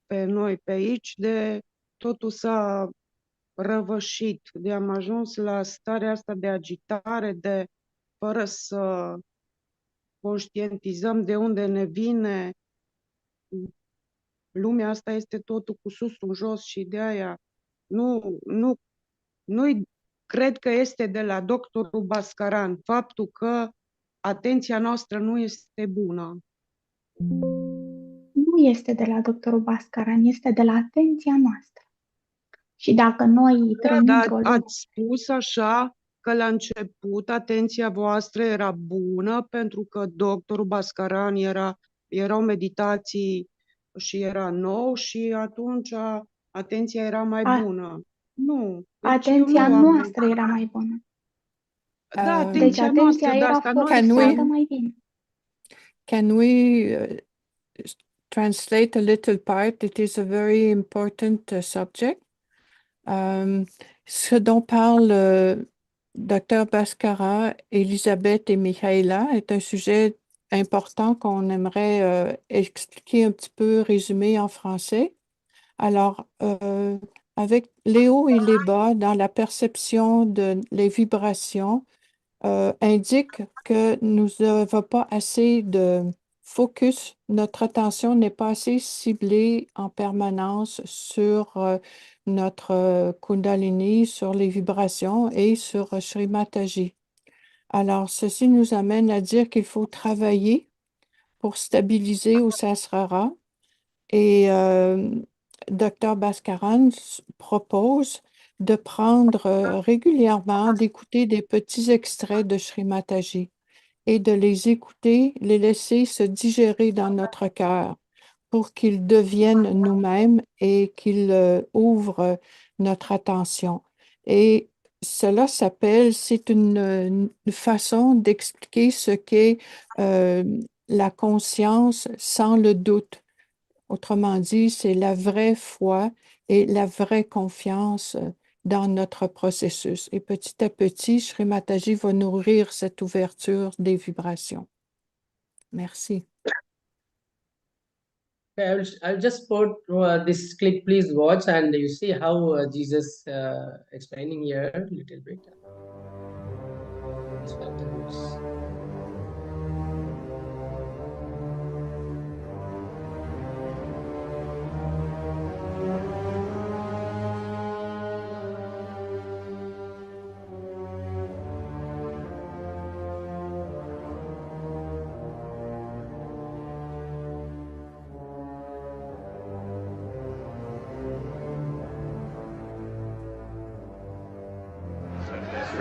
pe noi pe aici, de totul s-a răvășit, de am ajuns la starea asta de agitare, de fără să conștientizăm de unde ne vine. Lumea asta este totul cu sus în jos și de aia nu cred că este de la doctorul Bhaskaran faptul că atenția noastră nu este bună. Nu este de la doctorul Bhaskaran, este de la atenția noastră. Și dacă noi trăim într-o lume... Ați spus așa că la început atenția voastră era bună pentru că doctorul Bhaskaran erau meditații și era nou și atunci atenția era mai bună. Nu. Deci atenția noastră era mai bună. Da, atenția noastră, era asta focusată mai bine. Can we translate a little part? It is a very important subject. Ce dont parle Dr. Bhaskara, Elisabeth et Mihaela est un sujet important qu'on aimerait expliquer un petit peu, résumer en français. Alors, avec les hauts et les bas dans la perception de les vibrations, indique que nous n'avons pas assez de focus, notre attention n'est pas assez ciblée en permanence sur notre Kundalini, sur les vibrations et sur Shri Mataji. Alors, ceci nous amène à dire qu'il faut travailler pour stabiliser au Sahasrara et Dr. Bhaskaran propose de prendre régulièrement, d'écouter des petits extraits de Shri Mataji et de les écouter, les laisser se digérer dans notre cœur pour qu'ils deviennent nous-mêmes et qu'ils ouvrent notre attention. Et cela s'appelle, c'est une façon d'expliquer ce qu'est la conscience sans le doute. Autrement dit, c'est la vraie foi et la vraie confiance dans notre processus. Et petit à petit, Shri Mataji va nourrir cette ouverture des vibrations. Merci. I'll just put this clip, please watch, and you see how Jesus explaining here a little bit.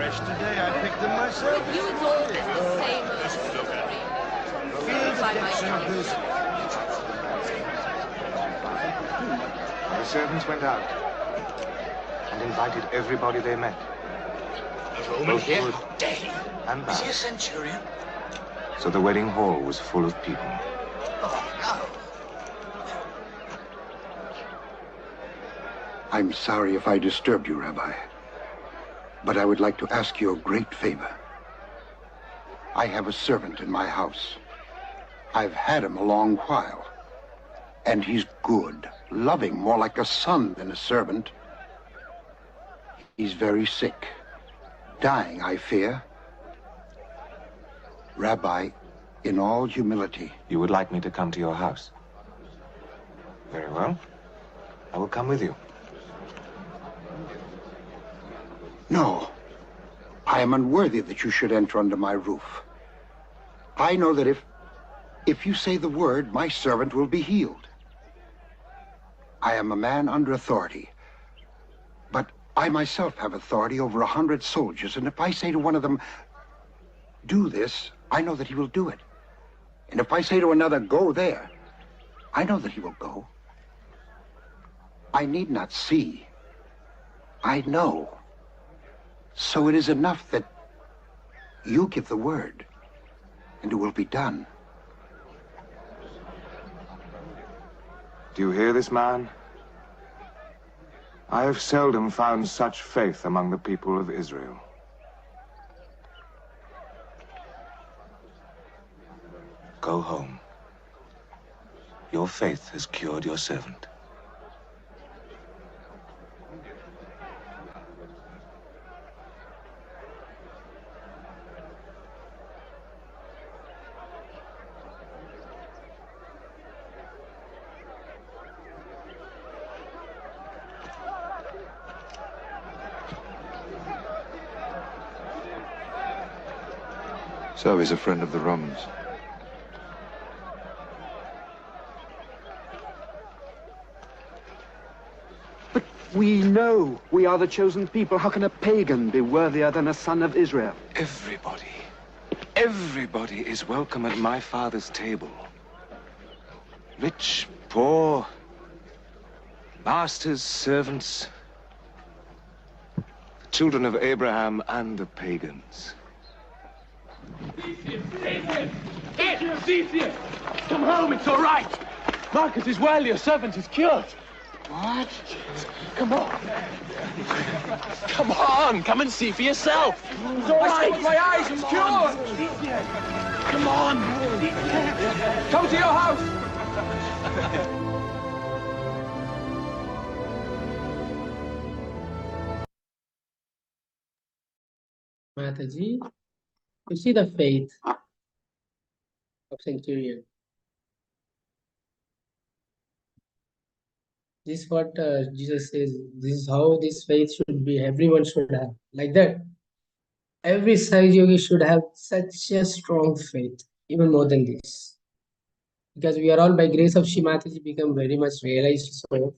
Yesterday I picked them myself. You, it's always the same old story. The fields get so busy. The servants went out and invited everybody they met. Both good and Is he a bad. centurion? So the wedding hall was full of people. Oh, no. I'm sorry if I disturbed you, Rabbi, but I would like to ask you a great favor. I have a servant in my house. I've had him a long while, and he's good, loving, more like a son than a servant. He's very sick, dying, I fear. Rabbi, in all humility, You would like me to come to your house? Very well. I will come with you. no, I am unworthy that you should enter under my roof. I know that if you say the word, my servant will be healed. I am a man under authority, but I myself have authority over 100 soldiers, and if I say to one of them, do this, I know that he will do it. And if I say to another, go there, I know that he will go. I need not see. I know. So it is enough that you give the word, and it will be done. Do you hear this man? I have seldom found such faith among the people of Israel. Go home. Your faith has cured your servant. So he's a friend of the Romans. But we know we are the chosen people. How can a pagan be worthier than a son of Israel? Everybody is welcome at my father's table. Rich, poor, masters, servants, the children of Abraham and the pagans. Theseus! Come home, it's all right. Marcus is well, your servant is cured. What? Come on. Come on, come and see for yourself. It's all right. With my eyes, it's cured. Come on. Come to your house. Mataji, you see the faith of centurion. This is what Jesus says. This is how this faith should be. Everyone should have like that. Every Sai Yogi should have such a strong faith, even more than this. Because we are all by grace of Shri Mataji become very much realized. So,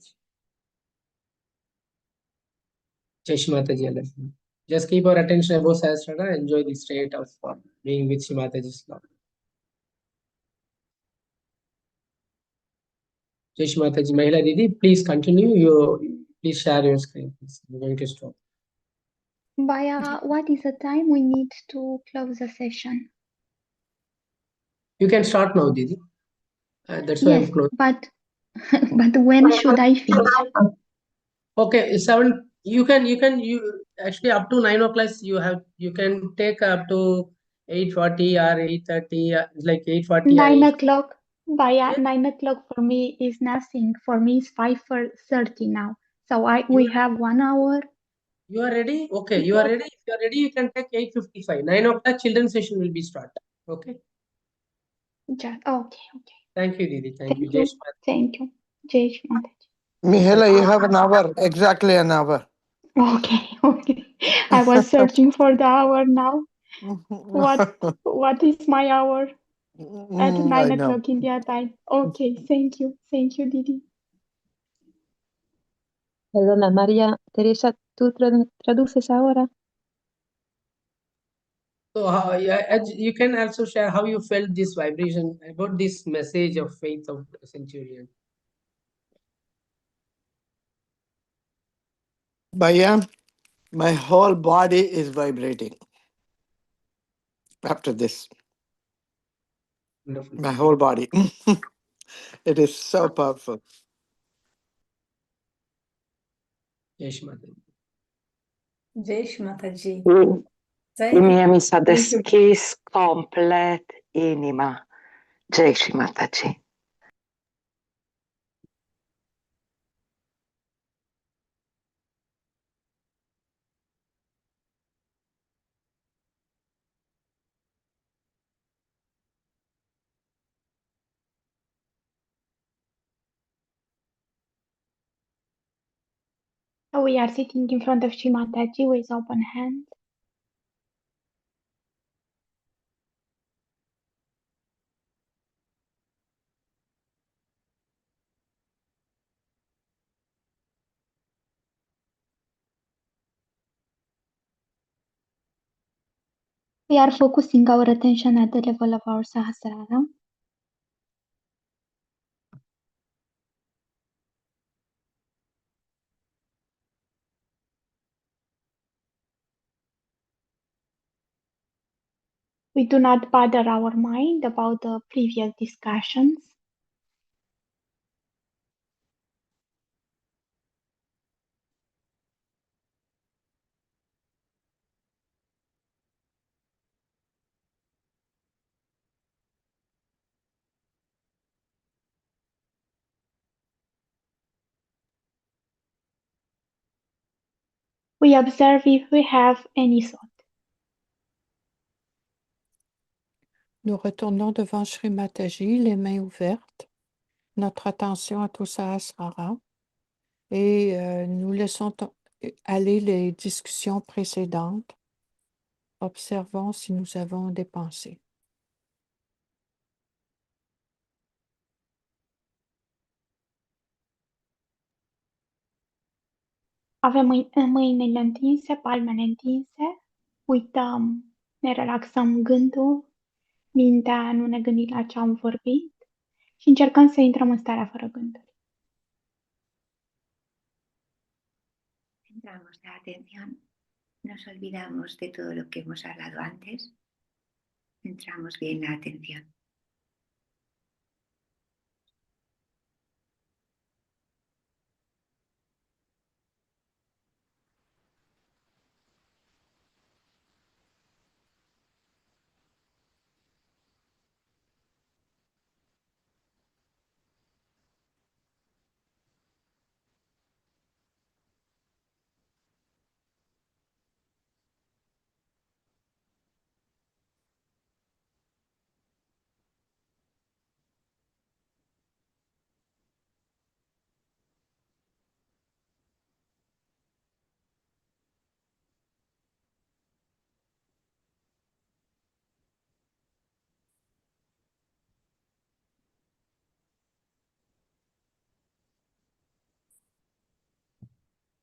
Jai Shri Mataji Alaihi. Just keep our attention above Sahasrara, enjoy the state of being with Shri Mataji's love. Jai Shri Mataji. Mahila Didi, please continue. Please share your screen. Please. We're going to stop. Baya, what is the time we need to close the session? You can start now, Didi. That's why Yes, I'm closing. but when should I finish? Okay, 7. You actually up to 9 o'clock. You can take up to 8:40 or 8:30. Like 8:40 or 9 8. o'clock. Baya, Yeah. 9 o'clock for me is nothing. For me, it's 5:30 now. So You we have 1 hour. You are ready? Okay, you are ready. If you are ready, you can take 8:55. 9 o'clock children's session will be start. Okay. Okay. Thank you, Didi. Thank you. Thank Jai you. Shri Mataji. Thank you. Jai Shri Mataji. Mihela, you have an hour, exactly an hour. Okay. I was searching for the hour now. What is my hour at 9 I know. o'clock India time? Okay, thank you. Thank you, Didi. Perdona, María Teresa, ¿tú traduces ahora? So how, yeah, you can also share how you felt this vibration about this message of faith of the centurion. Bhaiya, my whole body is vibrating after this. Wonderful. My whole body. It is so powerful. Yes, Mataji. Jai Shri Mataji. I mie mi s-a deschis complet inima. Jai Shri Mataji. So we are sitting in front of Shri Mataji with open hands. We are focusing our attention at the level of our Sahasrara. We do not bother our mind about the previous discussions. We observe if we have any thought. Nous retournons devant Shri Mataji, les mains ouvertes, notre attention à tout Sahasrara, et nous laissons aller les discussions précédentes. Observons si nous avons des pensées. Avem mâinile întinse, palmele întinse, uităm, ne relaxăm gândul, mintea nu ne gândim la ce am vorbit și încercăm să intrăm în starea fără gânduri. Centramos la atención, nos olvidamos de todo lo que hemos hablado antes, centramos bien la atención.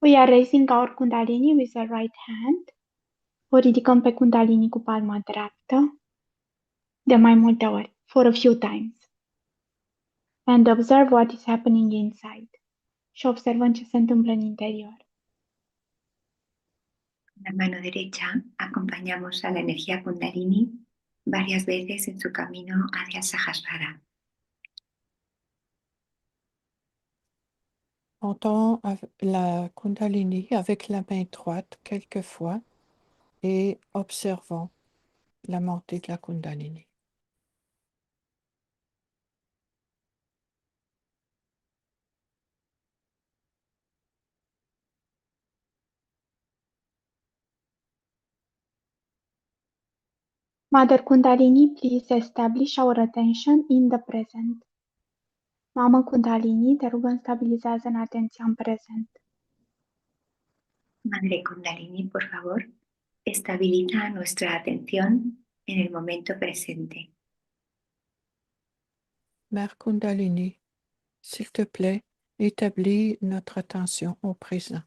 We are raising our Kundalini with the right hand. O ridicăm pe Kundalini cu palma dreaptă de mai multe ori, for a few times. And observe what is happening inside. Și observăm ce se întâmplă în interior. Con la mano derecha acompañamos a la energía Kundalini varias veces en su camino hacia Sahasrara. Montons la Kundalini avec la main droite quelquefois et observons la montée de la Kundalini. Mother Kundalini, please establish our attention in the present. Mamă Kundalini, te rugăm, stabilizează în atenția în prezent. Madre Kundalini, por favor, estabiliza nuestra atención en el momento presente. Mère Kundalini, s'il te plaît, établis notre attention au présent.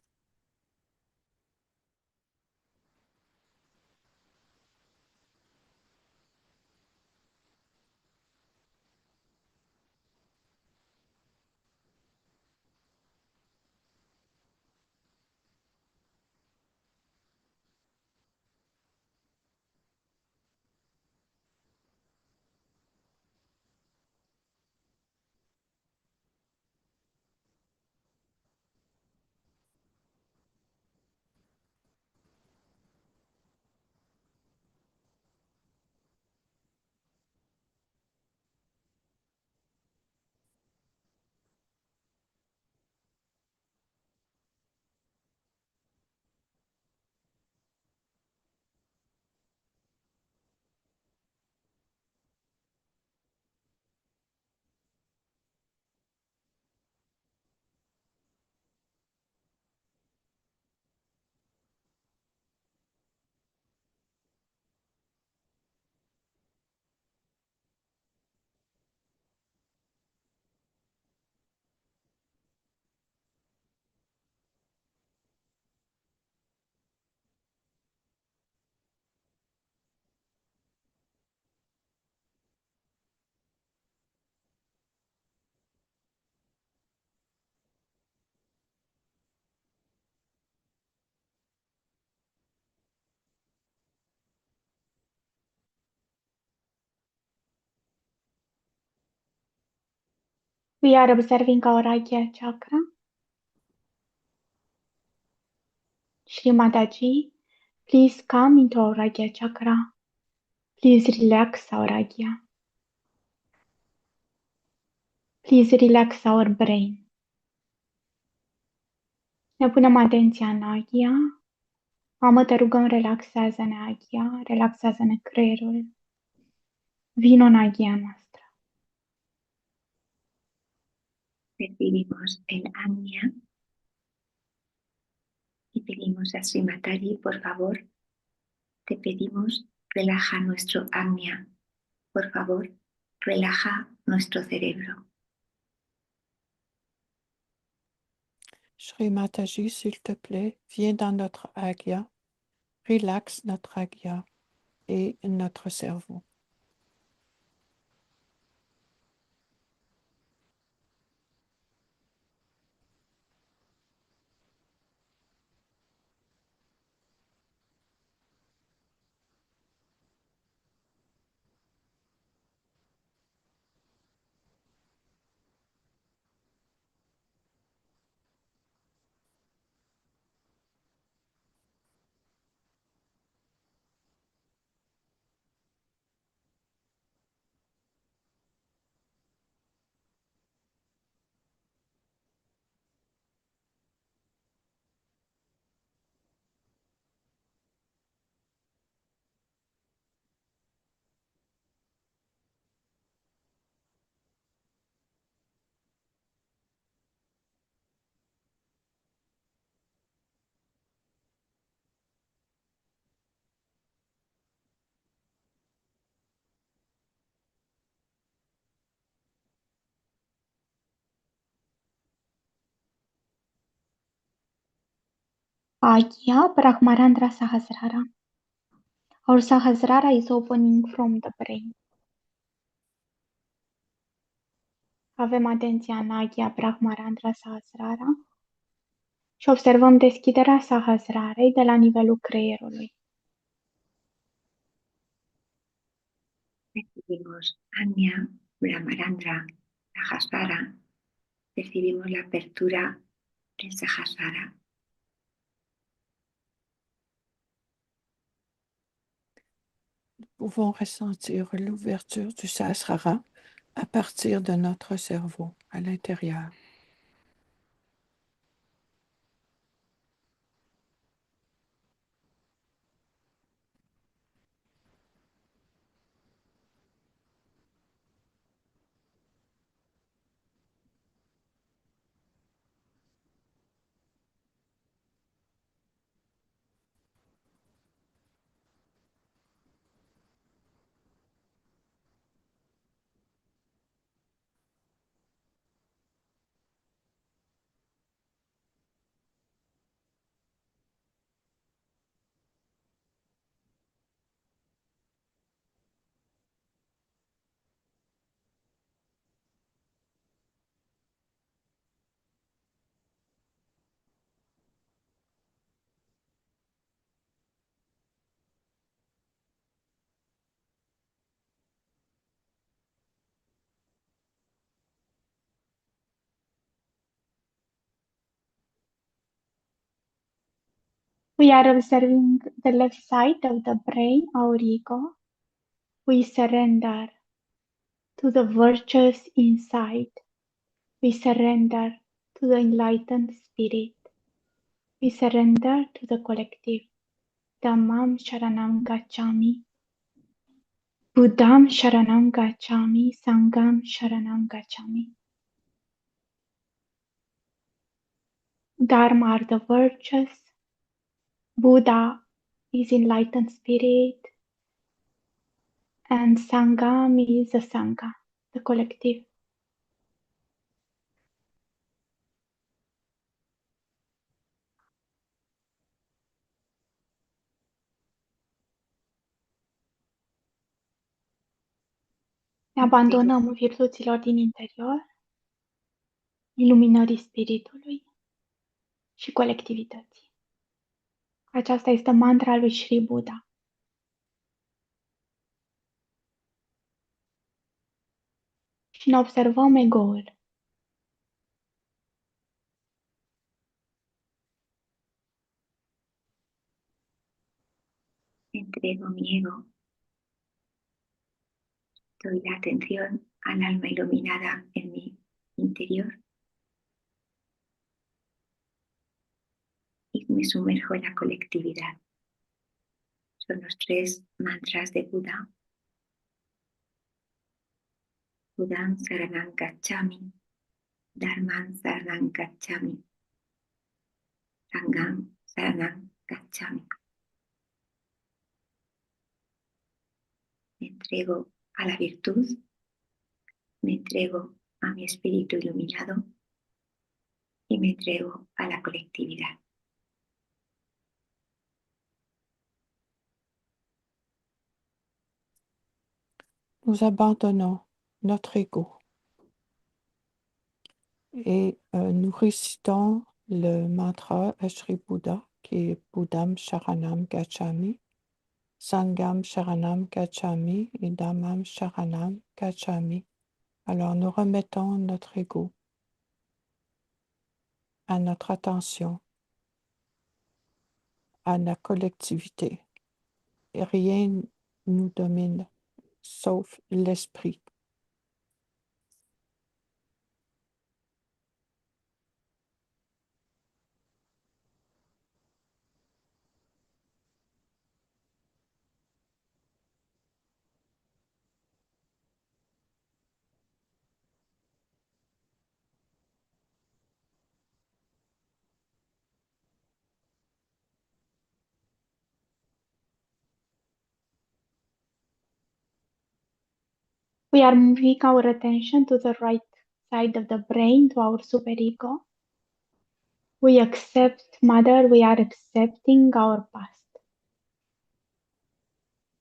We are observing our Agya chakra. Shri Mataji, please come into our Agya chakra. Please relax our Agya. Please relax our brain. Ne punem atenția în Agya. Mamă, te rugăm, relaxează-ne Agya, relaxează-ne creierul. Vino în Agya noastră. Percibimos el Agnya y pedimos a Sri Mataji, por favor, te pedimos, relaja nuestro Agnya. Por favor, relaja nuestro cerebro. Shri Mataji, s'il te plaît, viens dans notre Agya, relaxe notre Agya et notre cerveau. Agya Brahmarandra Sahasrara. Our Sahasrara is opening from the brain. Avem atenția în Agya Brahmarandra Sahasrara și observăm deschiderea Sahasrarei de la nivelul creierului. Percibimos Agnya, Brahmarandra, Sahasrara. Percibimos la apertura del Sahasrara. Nous pouvons ressentir l'ouverture du Sahasrara à partir de notre cerveau, à l'intérieur. We are observing the left side of the brain, our ego. We surrender to the virtuous inside. We surrender to the enlightened spirit. We surrender to the collective. Dhammam Sharanam Gacchami. Buddham Sharanam Gacchami. Sangham Sharanam Gacchami. Dharma are the virtues. Buddha is enlightened spirit. And Sangham is the Sangha, the collective. Ne abandonăm virtuților din interior, iluminării spiritului și colectivității. Aceasta este mantra lui Shri Buddha. Și ne observăm ego-ul entrego mi ego, doy la atención al alma iluminada en mi interior y me sumerjo en la colectividad. Son los 3 mantras de Buda. Budam Saranam Gacchami, Dharmam Saranam Gacchami, Sangham Saranam Gacchami. Me entrego a la virtud, me entrego a mi espíritu iluminado y me entrego a la colectividad. Nous abandonnons notre ego et nous récitons le mantra Ashri Buddha qui est Buddham Sharanam Gacchami, Sangham Sharanam Gacchami et Dhammam Sharanam Gacchami. Alors nous remettons notre ego à notre attention, à la collectivité. Et rien nous domine sauf l'esprit. We are moving our attention to the right side of the brain, to our superego. We accept Mother, we are accepting our past.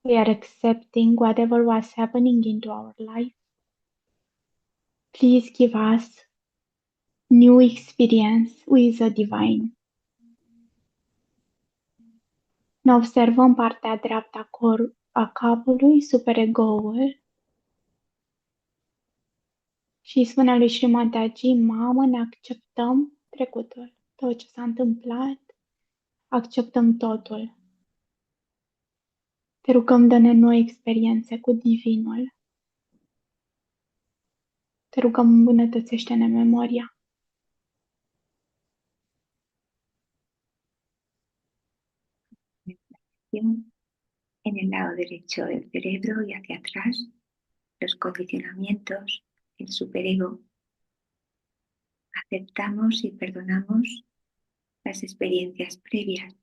We are accepting whatever was happening into our life. Please give us new experience with the divine. Ne observăm partea dreaptă a capului, superego-ul, și spune lui Shri Mataji, mamă, ne acceptăm trecutul, tot ce s-a întâmplat, acceptăm totul. Te rugăm, dă-ne noi experiențe cu divinul. Te rugăm, îmbunătățește-ne memoria. En el lado derecho del cerebro y hacia atrás, los condicionamientos, el superego. Aceptamos y perdonamos las experiencias previas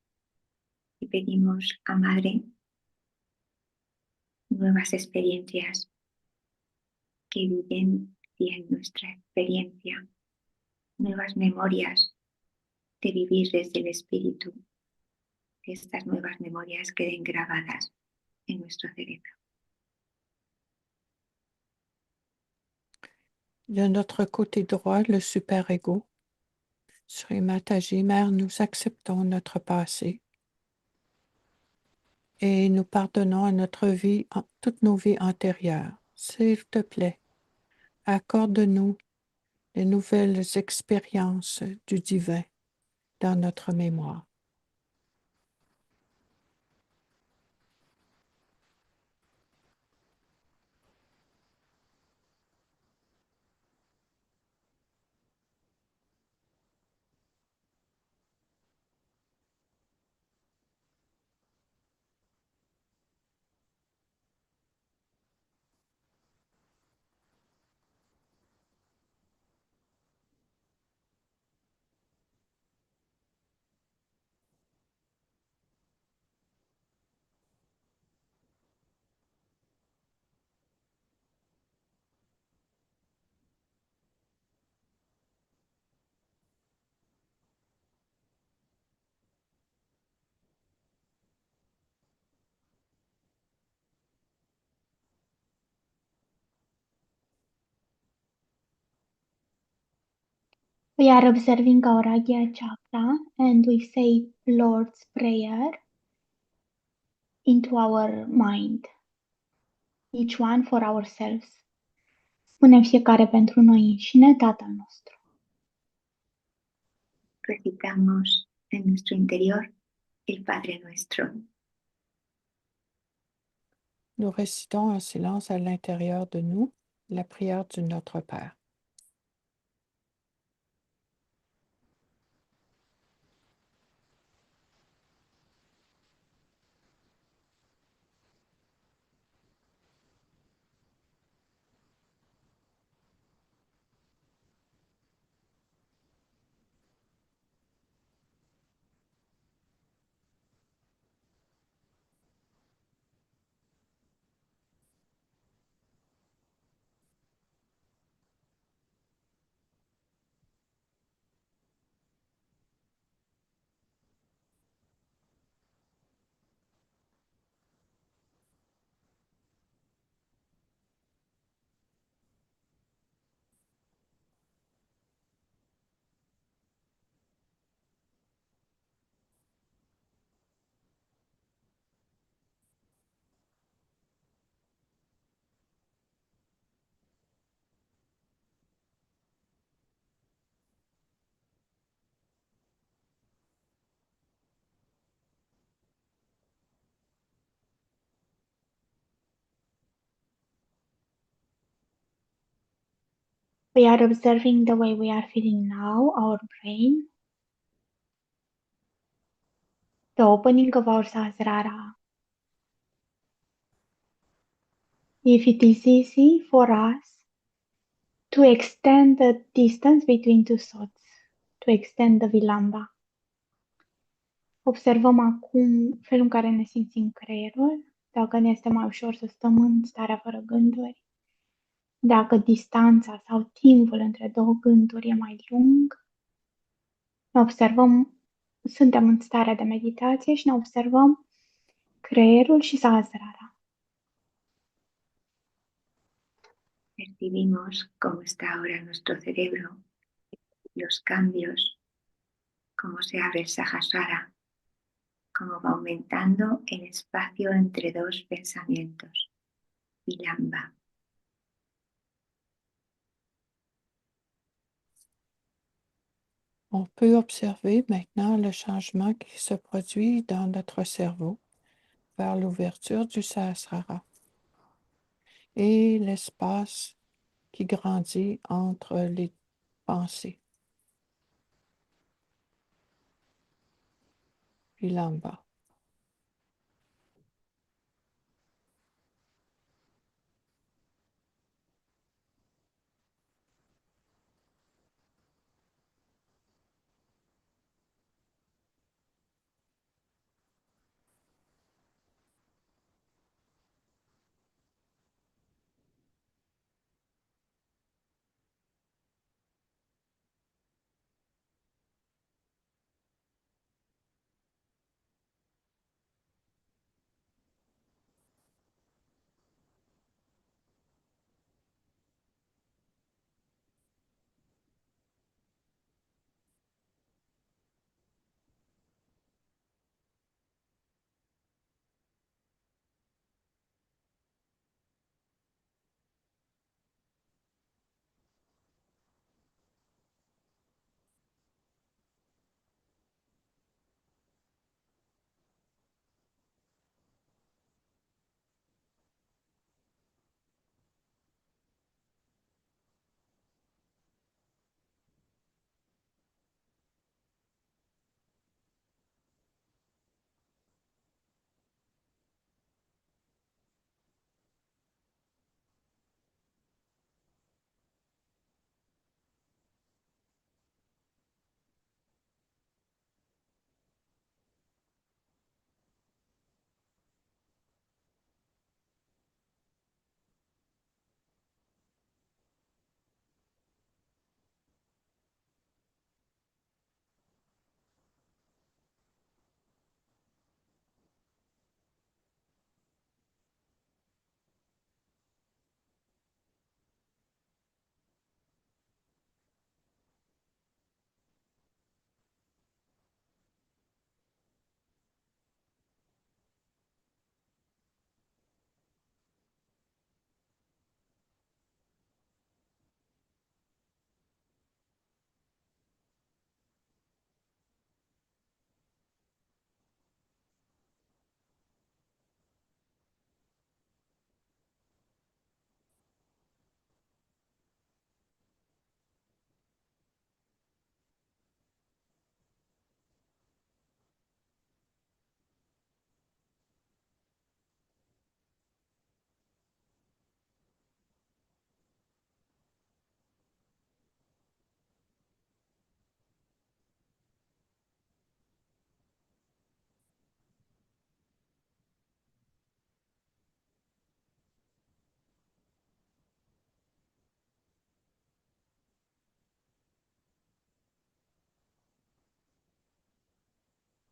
y pedimos a Madre nuevas experiencias que evidencien nuestra experiencia, nuevas memorias de vivir desde el espíritu, que estas nuevas memorias queden grabadas en nuestro cerebro. De notre côté droit, le super-ego. Shri Mataji, Mère, nous acceptons notre passé et nous pardonnons à notre vie, toutes nos vies antérieures. S'il te plaît, accorde-nous les nouvelles expériences du divin dans notre mémoire. We are observing our Agya chakra and we say Lord's Prayer into our mind, each one for ourselves. Spunem fiecare pentru noi înșine, Tatăl nostru. Recitamos en nuestro interior el Padre Nuestro. Nous récitons en silence à l'intérieur de nous la prière du Notre Père. We are observing the way we are feeling now, our brain, the opening of our Sahasrara. If it is easy for us to extend the distance between two thoughts, to extend the Vilamba. Observăm acum felul în care ne simțim creierul, dacă ne este mai ușor să stăm în starea fără gânduri, dacă distanța sau timpul între două gânduri e mai lung. Ne observăm, suntem în starea de meditație și ne observăm creierul și Sahasrara. Percibimos cómo está ahora nuestro cerebro, los cambios, cómo se abre el Sahasrara, cómo va aumentando el espacio entre dos pensamientos, Vilamba. On peut observer maintenant le changement qui se produit dans notre cerveau vers l'ouverture du Sahasrara et l'espace qui grandit entre les pensées. Vilamba.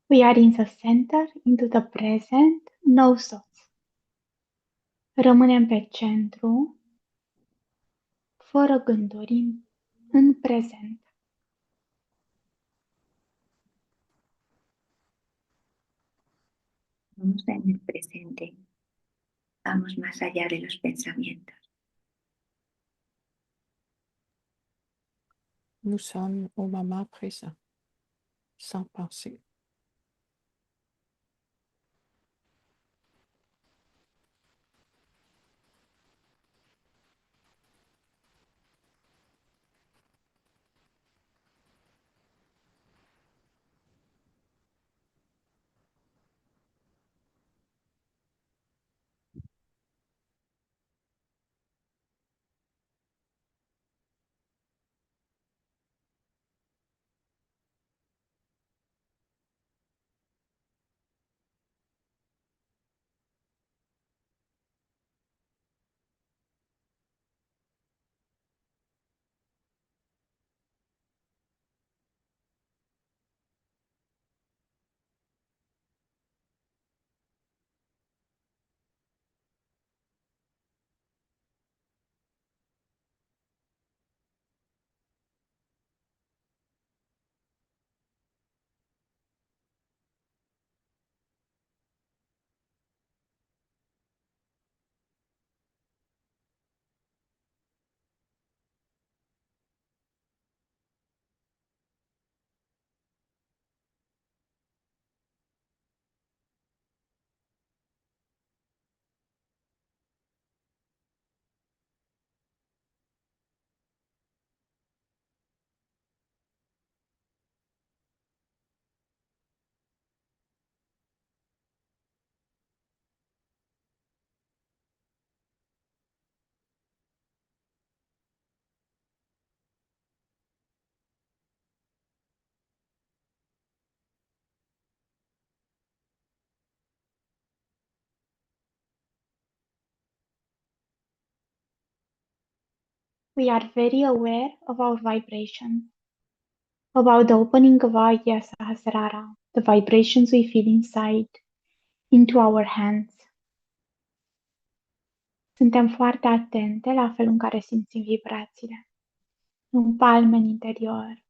We are in the center, into the present, no thoughts. Rămânem pe centru, fără gânduri, în prezent. Vamos en el presente. Vamos más allá de los pensamientos. Nous sommes au moment présent, sans penser. We are very aware of our vibration, about the opening of our Sahasrara, the vibrations we feel inside, into our hands. Suntem foarte atente la felul în care simțim vibrațiile, în palme, în interior,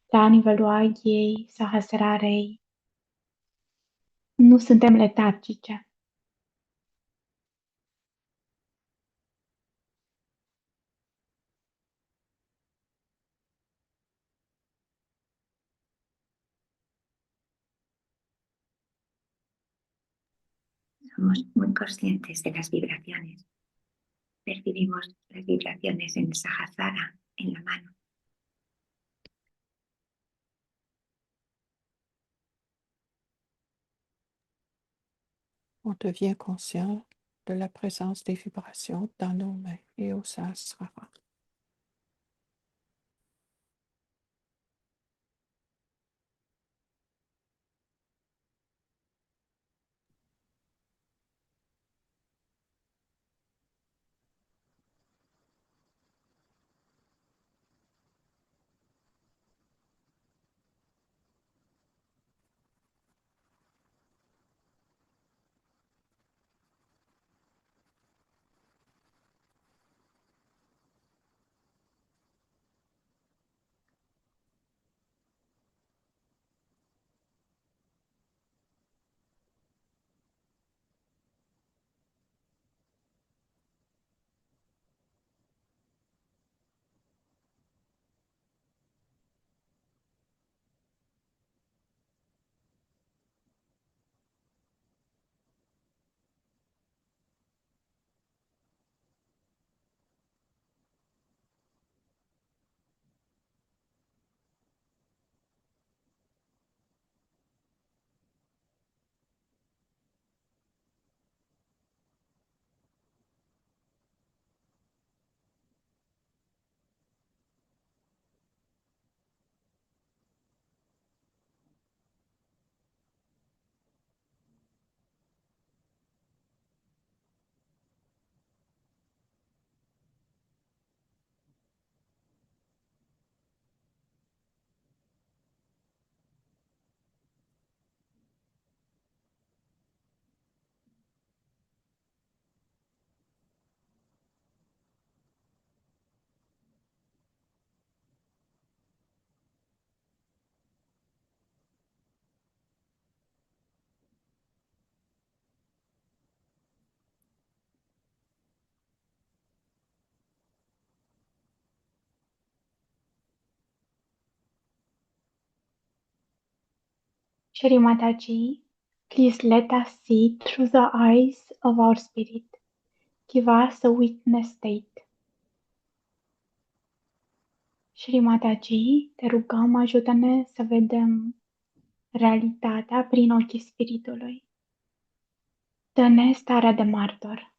la nivelul aghiei, Sahasrarei. Nu suntem letargice. Somos muy conscientes de las vibraciones. Percibimos las vibraciones en Sahasrara, en la mano. On devient conscient de la présence des vibrations dans nos mains et au Sahasrara. Shri Mataji, please let us see through the eyes of our spirit. Give us a witness state. Shri Mataji, te rugăm, ajută-ne să vedem realitatea prin ochii spiritului. Dă-ne starea de martor.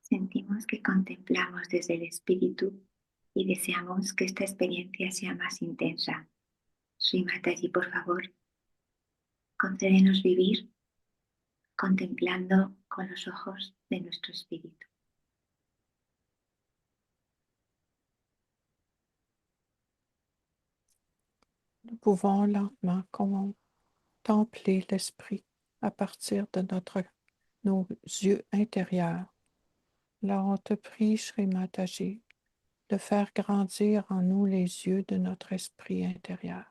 Sentimos que contemplamos desde el espíritu y deseamos que esta experiencia sea más intensa. Sri Mataji, por favor, concédenos vivir contemplando con los ojos de nuestro espíritu. Nous pouvons lentement contempler l'esprit à partir de nos yeux intérieurs. Alors on te prie, Shri Mataji, de faire grandir en nous les yeux de notre esprit intérieur.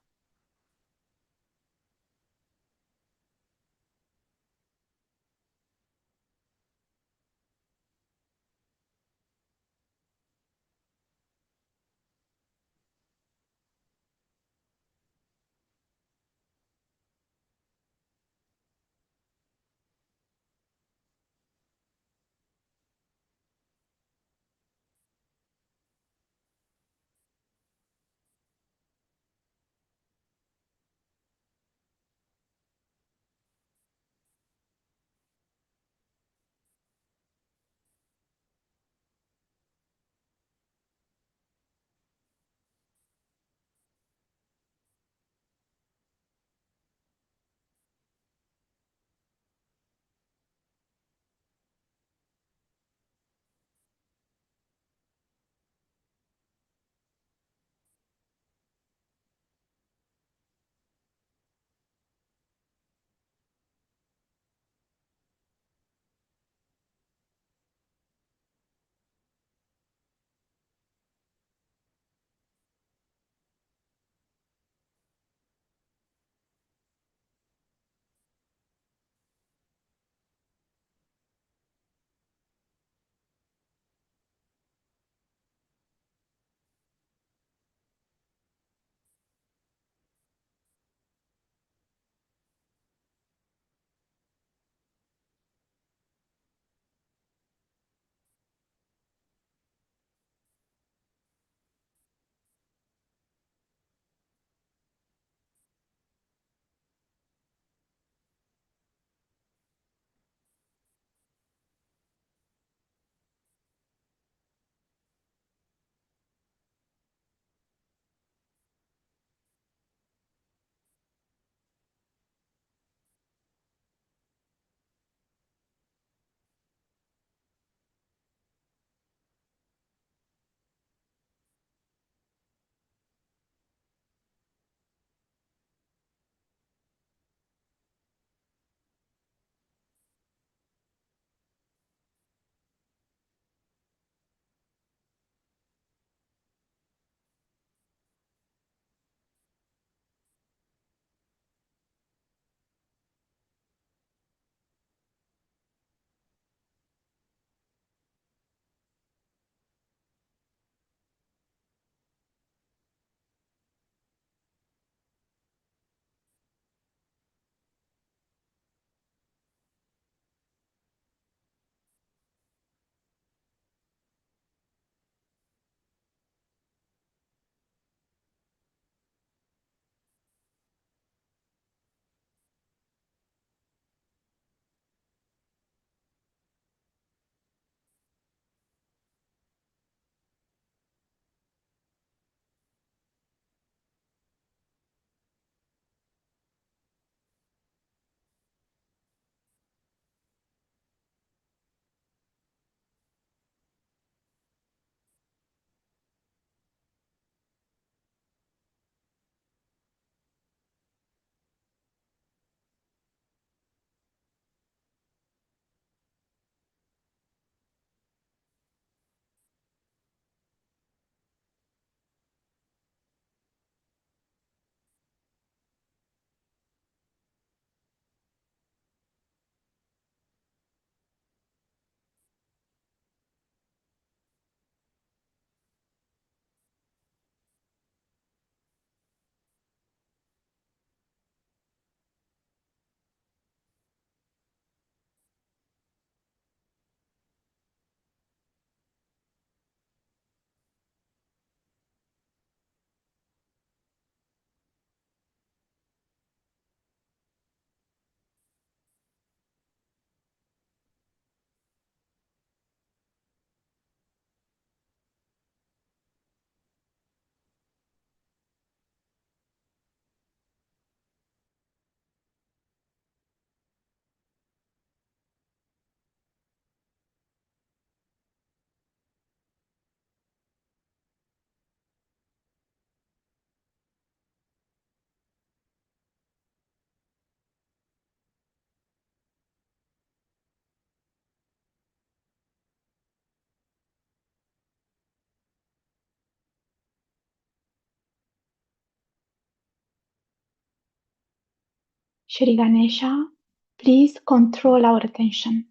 Shri Ganesha, please control our attention.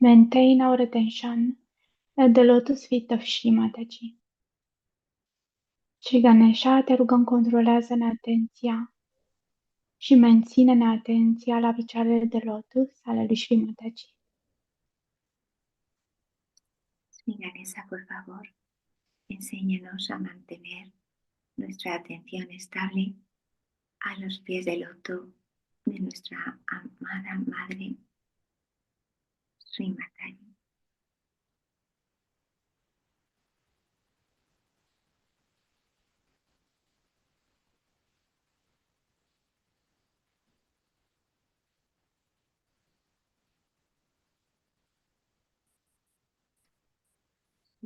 Maintain our attention at the lotus feet of Shri Mataji. Shri Ganesha, te rugăm, controlează-ne atenția și menține-ne atenția la picioarele de lotus ale lui Shri Mataji. Shri Ganesha, por favor, enséñanos a mantener nuestra atención estable a los pies del loto de nuestra amada Madre Shri Mataji.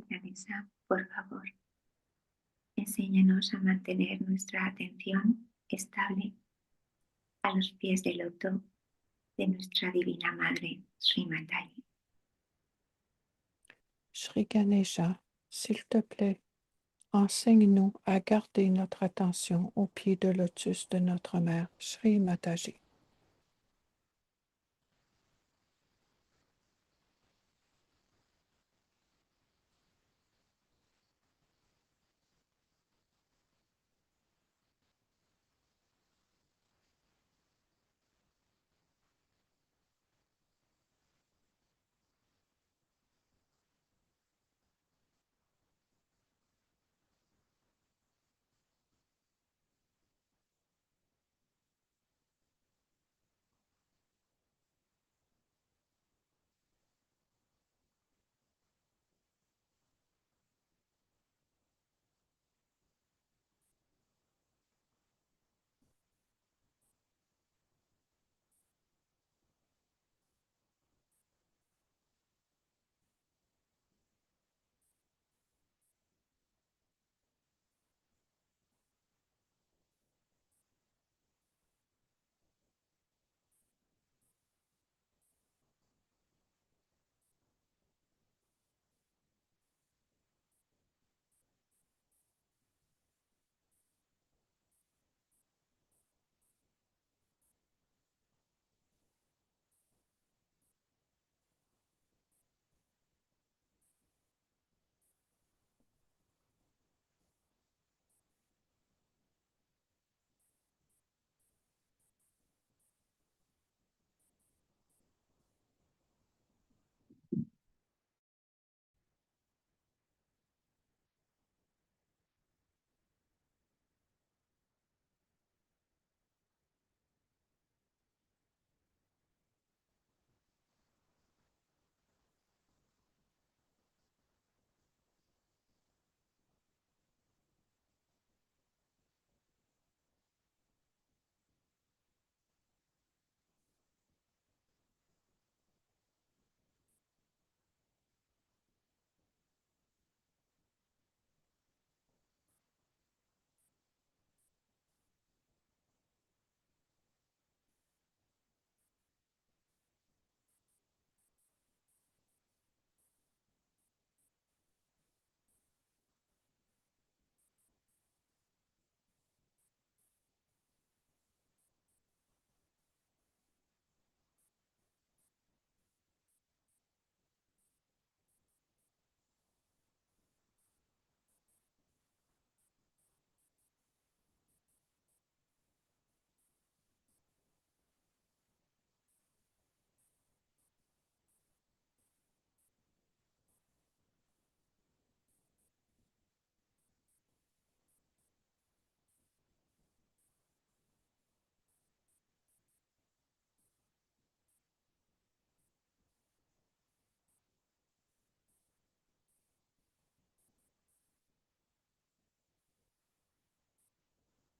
Ganesha, por favor, enséñanos a mantener nuestra atención estable a los pies del loto de nuestra Divina Madre Shri Mataji. Shri Ganesha, s'il te plaît, enseigne-nous à garder notre attention au pied de lotus de notre mère, Shri Mataji.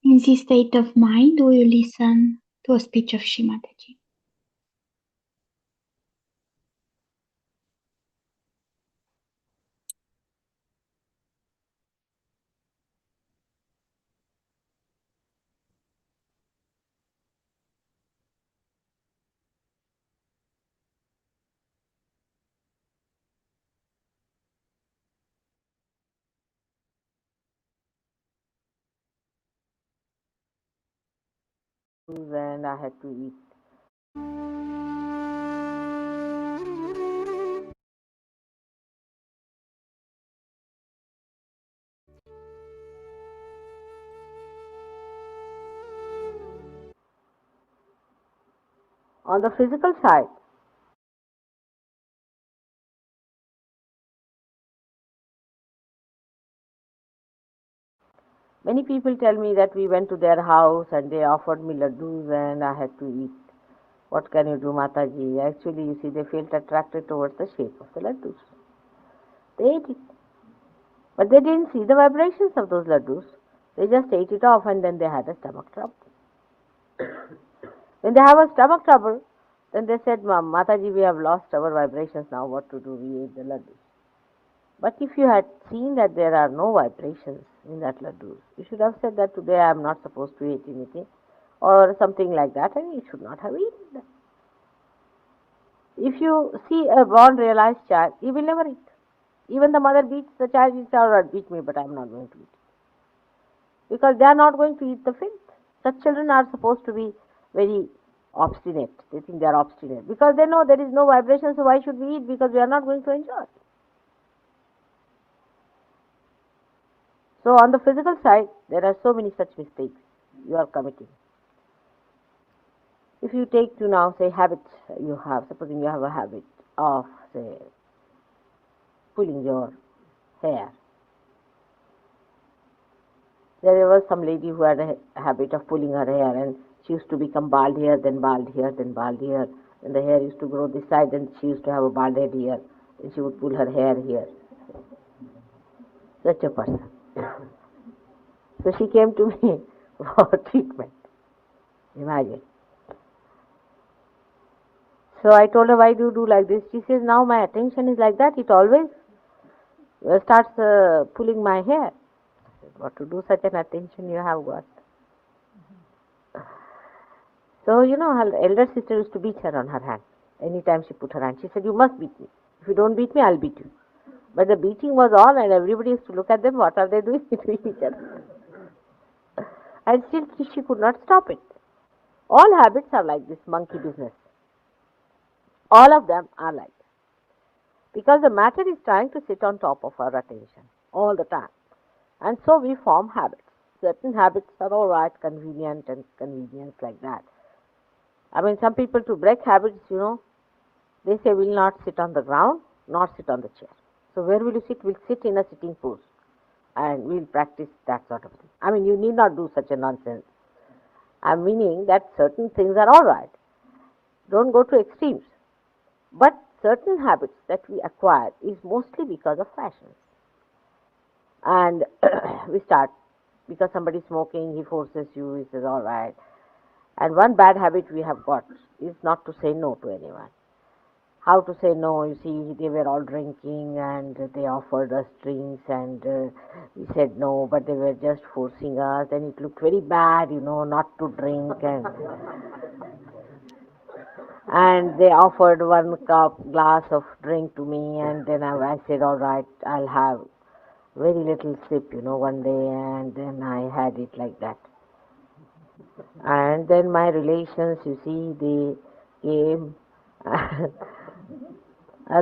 In this state of mind, we will listen to a speech of Shri Mataji. And I had to eat On the physical side, many people tell me that we went to their house and they offered me laddus and I had to eat. What can you do, Mataji? Actually, you see, they felt attracted towards the shape of the laddus. They ate it. But they didn't see the vibrations of those laddus. They just ate it off and then they had a stomach trouble. When they have a stomach trouble, then they said, Mataji, we have lost our vibrations now. What to do? We ate the laddus. But if you had seen that there are no vibrations in that laddu, you should have said that today I am not supposed to eat anything or something like that, and you should not have eaten that. If you see a born realized child, he will never eat. Even the mother beats the child, he says, all right, beat me, but I am not going to eat. Because they are not going to eat the filth. Such children are supposed to be very obstinate. They think they are obstinate. Because they know there is no vibration, so why should we eat? Because we are not going to enjoy. So on the physical side, there are so many such mistakes you are committing. If you take to now, say, habits you have, supposing you have a habit of, say, pulling your hair. There was some lady who had a habit of pulling her hair, and she used to become bald here, then bald here, then bald here. And the hair used to grow this side, and she used to have a bald head here, and she would pull her hair here. Such a person. So she came to me for treatment. Imagine. So I told her, why do you do like this? She says, now my attention is like that. It always starts pulling my hair. I said, what to do? Such an attention you have got. So, you know, her elder sister used to beat her on her hand. Anytime she put her hand, she said, you must beat me. If you don't beat me, I'll beat you. But the beating was on and everybody used to look at them. What are they doing between each other? And still she could not stop it. All habits are like this monkey business. All of them are like this. Because the matter is trying to sit on top of our attention all the time. And so we form habits. Certain habits are all right, convenient and convenience like that. I mean, some people to break habits, you know, they say will not sit on the ground, nor sit on the chair. So where will you sit? We'll sit in a sitting pose. And we'll practice that sort of thing. I mean, you need not do such a nonsense. I'm meaning that certain things are all right. Don't go to extremes. But certain habits that we acquire is mostly because of fashions. And we start, because somebody is smoking, he forces you, he says, all right. And one bad habit we have got is not to say no to anyone. How to say no? You see, they were all drinking and they offered us drinks and we said no, but they were just forcing us, and it looked very bad, you know, not to drink. And they offered one glass of drink to me, and then I said, all right, I'll have very little sip, you know, one day, and then I had it like that. And then my relations, you see, they came.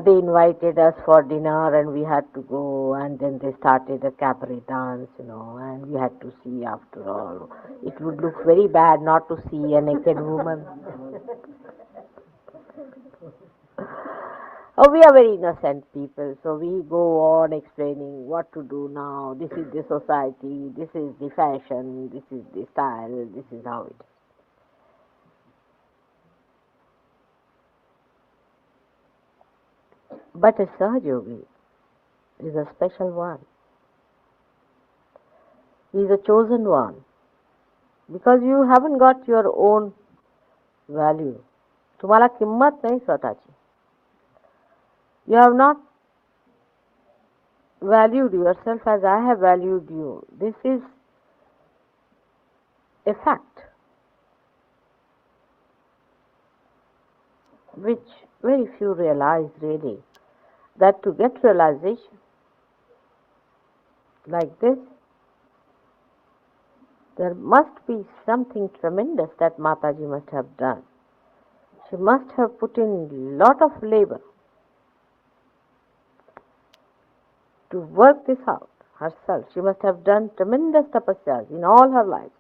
They invited us for dinner and we had to go, and then they started a cabaret dance, you know, and we had to see after all. It would look very bad not to see a naked woman. Oh, we are very innocent people, so we go on explaining what to do now. This is the society, this is the fashion, this is the style, this is how it is. But a Sahaja Yogi is a special one. He is a chosen one. Because you haven't got your own value. तुम्हाला किंमत नाही स्वतःची. You have not valued yourself as I have valued you. This is a fact which very few realize really. That to get realization like this, there must be something tremendous that Mataji must have done. She must have put in lot of labor to work this out herself. She must have done tremendous tapasyas in all her life.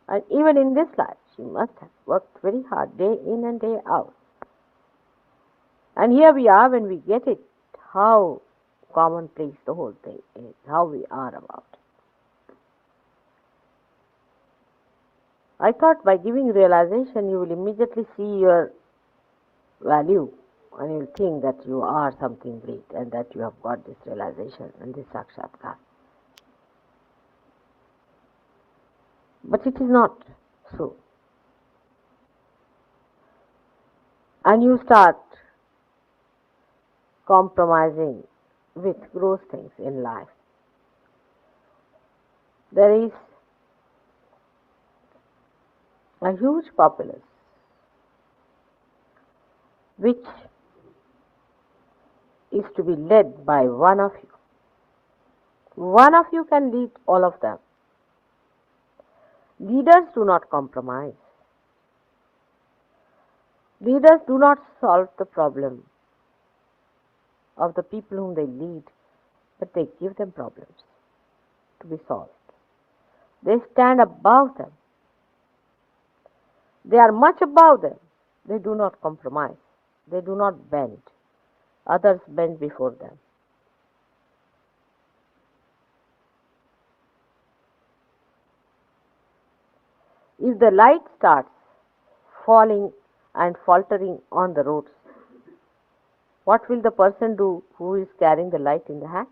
And even in this life, She must have worked very hard, day in and day out. And here we are when we get it, how commonplace the whole thing is, how we are about it. I thought by giving realization you will immediately see your value and you will think that you are something great and that you have got this realization and this sakshatkar. But it is not so. And you start compromising with gross things in life. There is a huge populace which is to be led by one of you. One of you can lead all of them. Leaders do not compromise. Leaders do not solve the problem of the people whom they lead, but they give them problems to be solved. They stand above them. They are much above them. They do not compromise. They do not bend. Others bend before them. If the light starts falling and faltering on the roads, what will the person do who is carrying the light in the hand?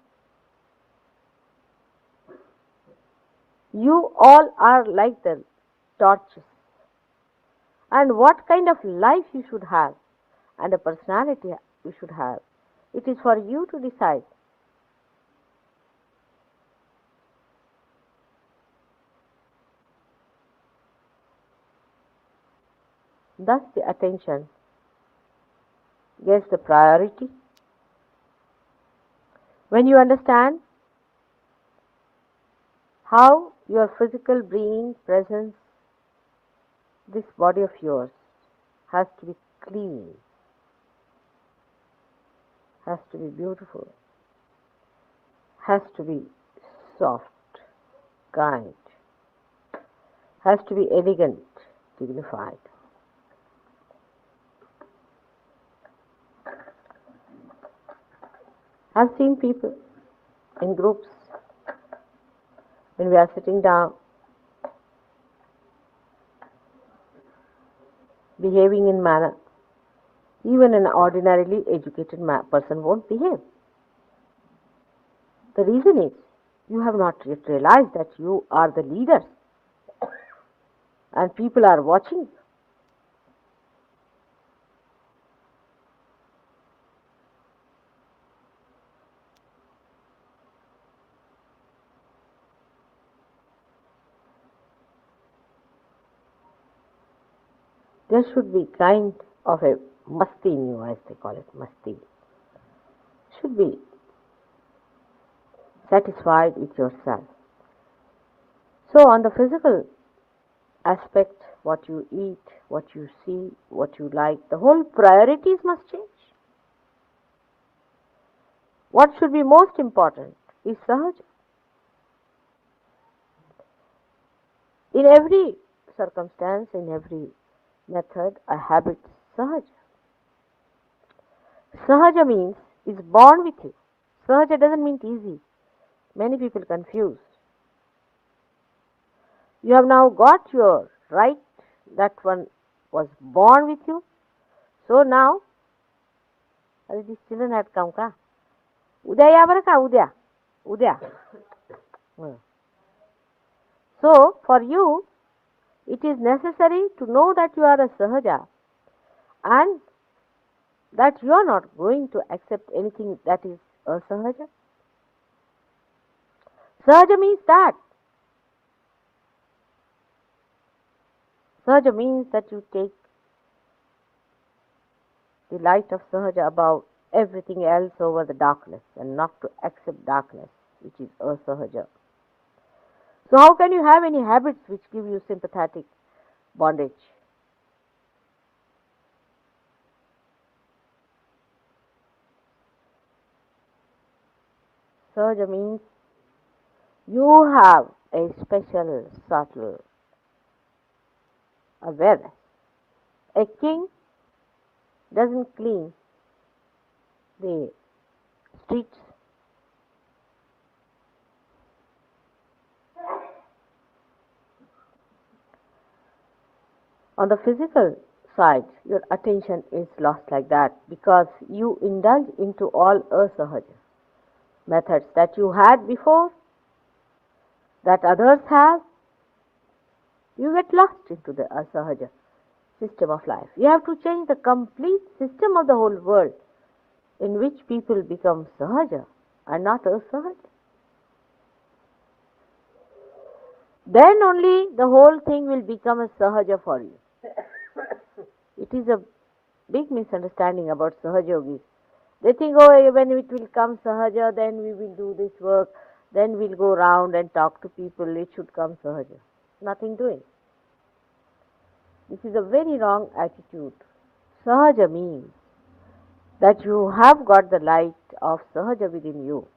You all are like the torches. And what kind of life you should have and a personality you should have, it is for you to decide. Thus the attention gets the priority. When you understand how your physical being, presence, this body of yours has to be clean, has to be beautiful, has to be soft, kind, has to be elegant, dignified. I've seen people in groups when we are sitting down behaving in manner even an ordinarily educated person won't behave. The reason is you have not yet realized that you are the leaders and people are watching. There should be kind of a masti in you, as they call it, masti. Should be satisfied with yourself. So on the physical aspect, what you eat, what you see, what you like, the whole priorities must change. What should be most important is sahaja. In every circumstance, in every method, a habit sahaja. Sahaja means is born with you. Sahaja doesn't mean easy. Many people confuse. You have now got your right, that one was born with you. So now, these children had come ka. Udya ya bara ka, udya. So, for you, it is necessary to know that you are a sahaja and that you are not going to accept anything that is asahaja. Sahaja means that. Sahaja means that you take the light of sahaja above everything else over the darkness and not to accept darkness, which is asahaja. So how can you have any habits which give you sympathetic bondage? Sahaja means you have a special, subtle awareness. A king doesn't clean the streets. On the physical side, your attention is lost like that because you indulge into all asahaja methods that you had before, that others have. You get lost into the asahaja system of life. You have to change the complete system of the whole world in which people become sahaja and not asahaja. Then only the whole thing will become a sahaja for you. It is a big misunderstanding about sahaja yogis. They think, oh, when it will come sahaja, then we will do this work, then we'll go around and talk to people, it should come sahaja. Nothing doing. This is a very wrong attitude. Sahaja means that you have got the light of sahaja within you.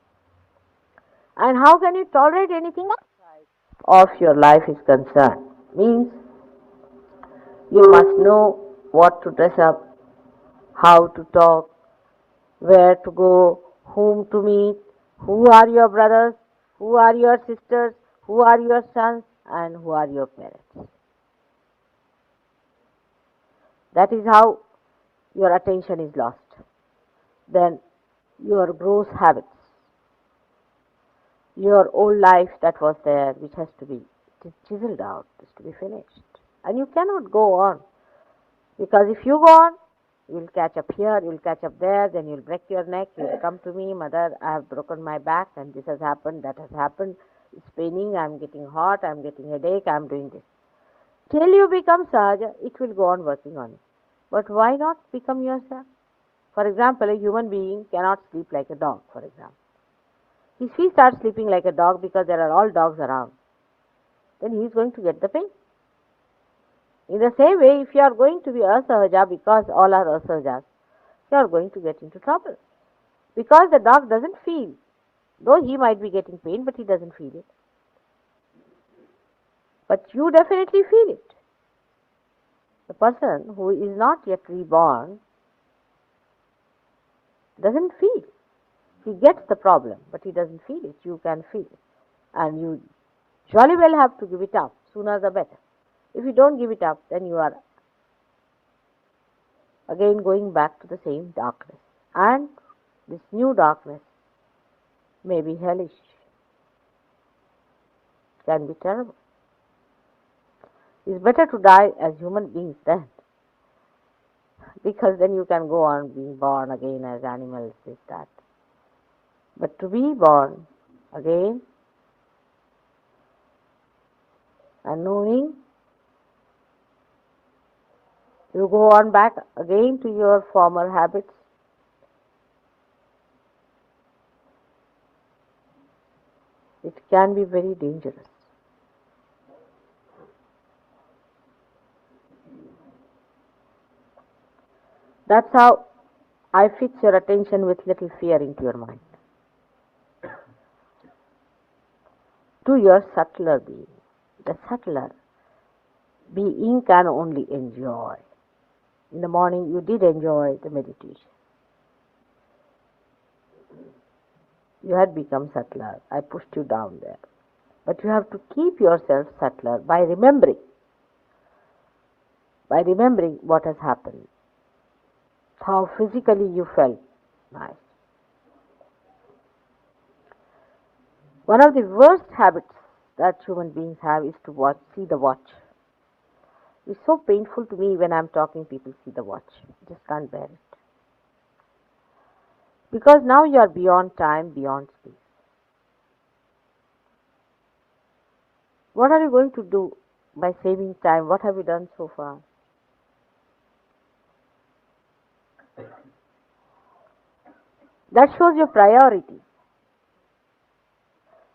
And how can you tolerate anything outside of your life is concerned? Means you must know what to dress up, how to talk, where to go, whom to meet, who are your brothers, who are your sisters, who are your sons, and who are your parents. That is how your attention is lost. Then your gross habits, your old life that was there, which has to be chiseled out, is to be finished. And you cannot go on. Because if you go on, you'll catch up here, you'll catch up there, then you'll break your neck, you'll come to me, mother, I have broken my back, and this has happened, that has happened, it's paining, I'm getting hot, I'm getting headache, I'm doing this. Till you become sahaja, it will go on working on you. But why not become yourself? For example, a human being cannot sleep like a dog, for example. If he starts sleeping like a dog because there are all dogs around, then he is going to get the pain. In the same way, if you are going to be asahaja because all are asahajas, you are going to get into trouble. Because the dog doesn't feel. Though he might be getting pain, but he doesn't feel it. But you definitely feel it. The person who is not yet reborn doesn't feel. He gets the problem, but he doesn't feel it. You can feel it. And you jolly well have to give it up. Sooner the better. If you don't give it up, then you are again going back to the same darkness. And this new darkness may be hellish, can be terrible. It's better to die as human beings then, because then you can go on being born again as animals, this, that. But to be born again and knowing you go on back again to your former habits, it can be very dangerous. That's how I fix your attention with little fear into your mind. To your subtler being. The subtler being can only enjoy. In the morning you did enjoy the meditation. You had become subtler. I pushed you down there. But you have to keep yourself subtler by remembering what has happened, how physically you felt nice. One of the worst habits that human beings have is to see the watch. It's so painful to me when I'm talking, people see the watch. I just can't bear it. Because now you are beyond time, beyond space. What are you going to do by saving time? What have you done so far? That shows your priority.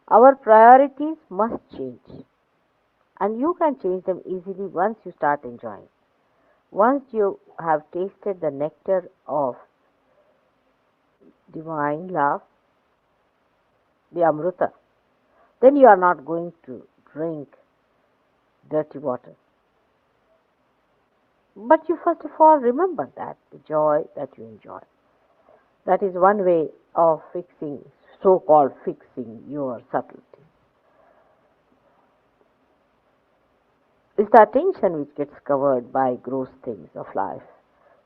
Our priorities must change. And you can change them easily once you start enjoying. Once you have tasted the nectar of divine love, the Amrita, then you are not going to drink dirty water. But you first of all remember that, the joy that you enjoy. That is one way of fixing, so-called fixing your subtlety. It's the attention which gets covered by gross things of life.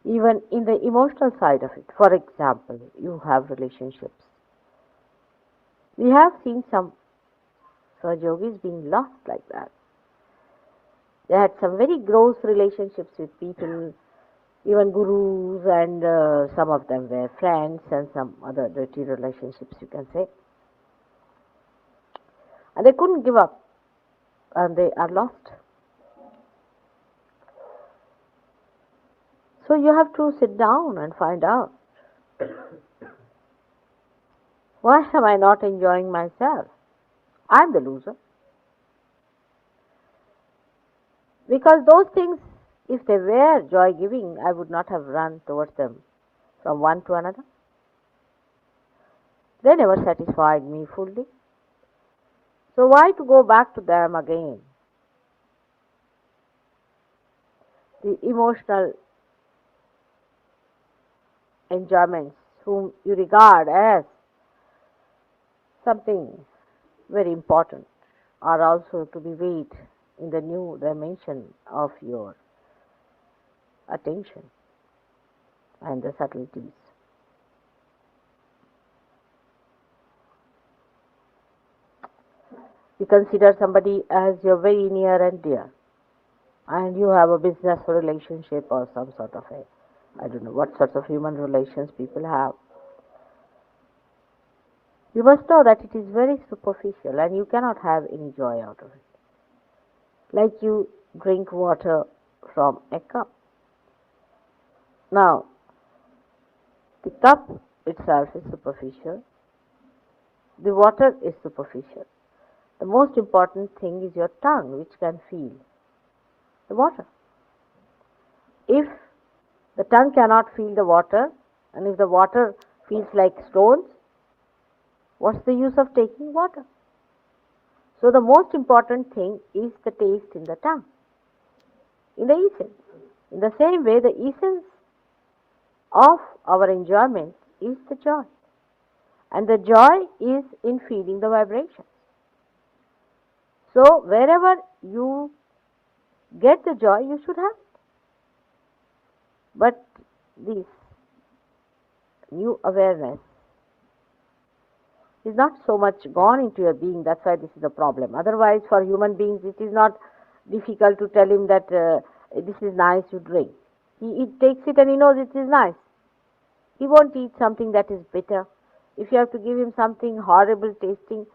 Even in the emotional side of it. For example, you have relationships. We have seen some Sahajogis being lost like that. They had some very gross relationships with people, even gurus, and some of them were friends, and some other dirty relationships, you can say. And they couldn't give up, and they are lost. So you have to sit down and find out, why am I not enjoying myself? I'm the loser. Because those things, if they were joy-giving, I would not have run towards them from one to another. They never satisfied me fully. So why to go back to them again? The emotional enjoyments whom you regard as something very important are also to be weighed in the new dimension of your attention and the subtleties. You consider somebody as your very near and dear, and you have a business relationship or some sort of a, I don't know what sorts of human relations people have. You must know that it is very superficial and you cannot have any joy out of it. Like you drink water from a cup. Now, the cup itself is superficial. The water is superficial. The most important thing is your tongue, which can feel the water. If the tongue cannot feel the water, and if the water feels like stones, what's the use of taking water? So the most important thing is the taste in the tongue, in the essence. In the same way, the essence of our enjoyment is the joy. And the joy is in feeling the vibrations. So wherever you get the joy, you should have it. But this new awareness is not so much gone into your being. That's why this is a problem. Otherwise, for human beings, it is not difficult to tell him that this is nice, you drink. He takes it and he knows it is nice. He won't eat something that is bitter. If you have to give him something horrible tasting,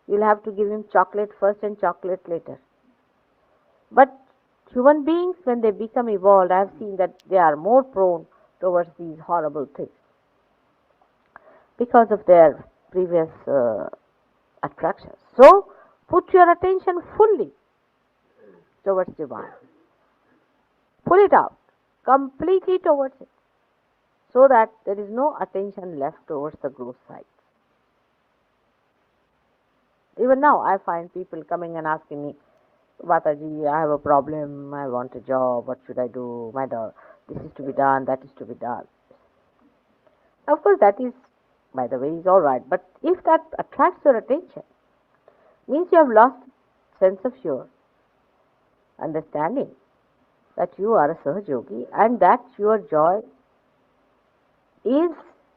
you'll have to give him chocolate first and chocolate later. But human beings, when they become evolved, I have seen that they are more prone towards these horrible things because of their previous attractions. So, put your attention fully towards divine. Pull it out completely towards it, so that there is no attention left towards the gross side. Even now, I find people coming and asking me, Mataji, I have a problem, I want a job, what should I do? My daughter, this is to be done, that is to be done. Of course, that is, by the way, is all right. But if that attracts your attention, means you have lost sense of your understanding that you are a Sahajogi and that your joy is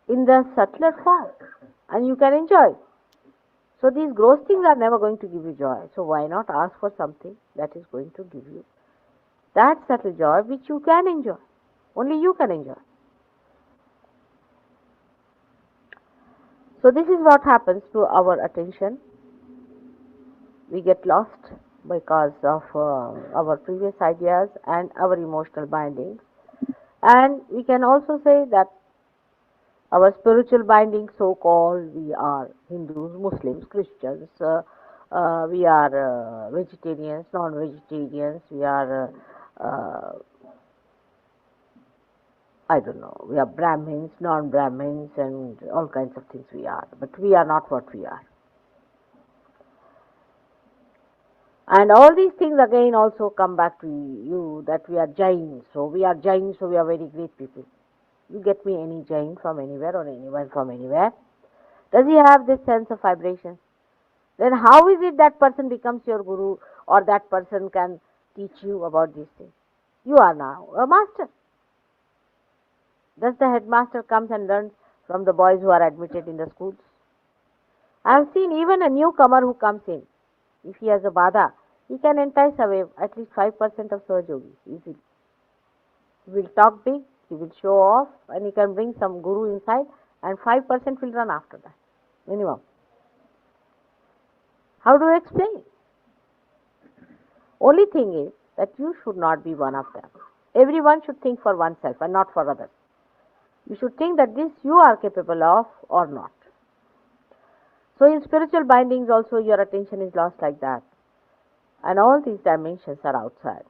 in the subtler form and you can enjoy it. So these gross things are never going to give you joy. So why not ask for something that is going to give you that subtle joy which you can enjoy. Only you can enjoy. So this is what happens to our attention. We get lost because of our previous ideas and our emotional bindings. And we can also say that our spiritual bindings, so-called, we are Hindus, Muslims, Christians, we are vegetarians, non-vegetarians, we are, I don't know, we are Brahmins, non-Brahmins, and all kinds of things we are. But we are not what we are. And all these things again also come back to you that we are Jains. So we are Jains, so we are very great people. You get me any Jain from anywhere or anyone from anywhere. Does he have this sense of vibration? Then how is it that person becomes your guru or that person can teach you about these things? You are now a master. Does the headmaster comes and learns from the boys who are admitted in the schools? I have seen even a newcomer who comes in. If he has a bada, he can entice away at least 5% of Sahajogis easily. He will talk big, he will show off, and he can bring some guru inside, and 5% will run after that, minimum. How do you explain? Only thing is that you should not be one of them. Everyone should think for oneself and not for others. You should think that this you are capable of or not. So in spiritual bindings also your attention is lost like that. And all these dimensions are outside.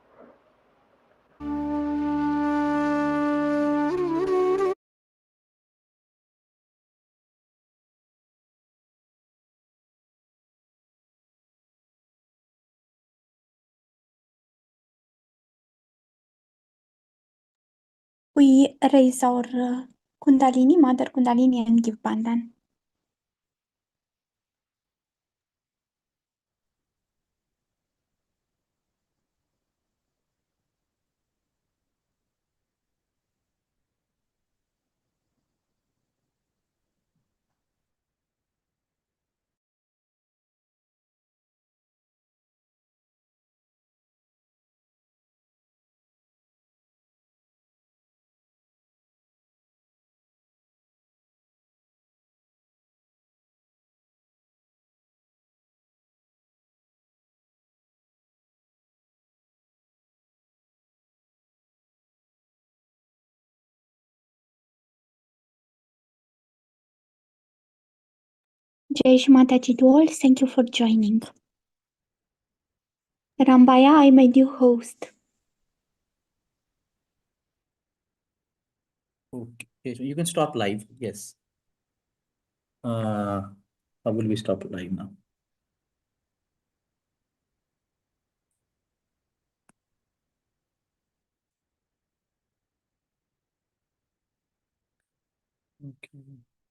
We raise our Kundalini, Mother Kundalini, and give Bandhan. Jai Shri Mataji to all. Thank you for joining. Rambaya, I made you host. Okay, so you can stop live. Yes. How will we stop live now? Okay.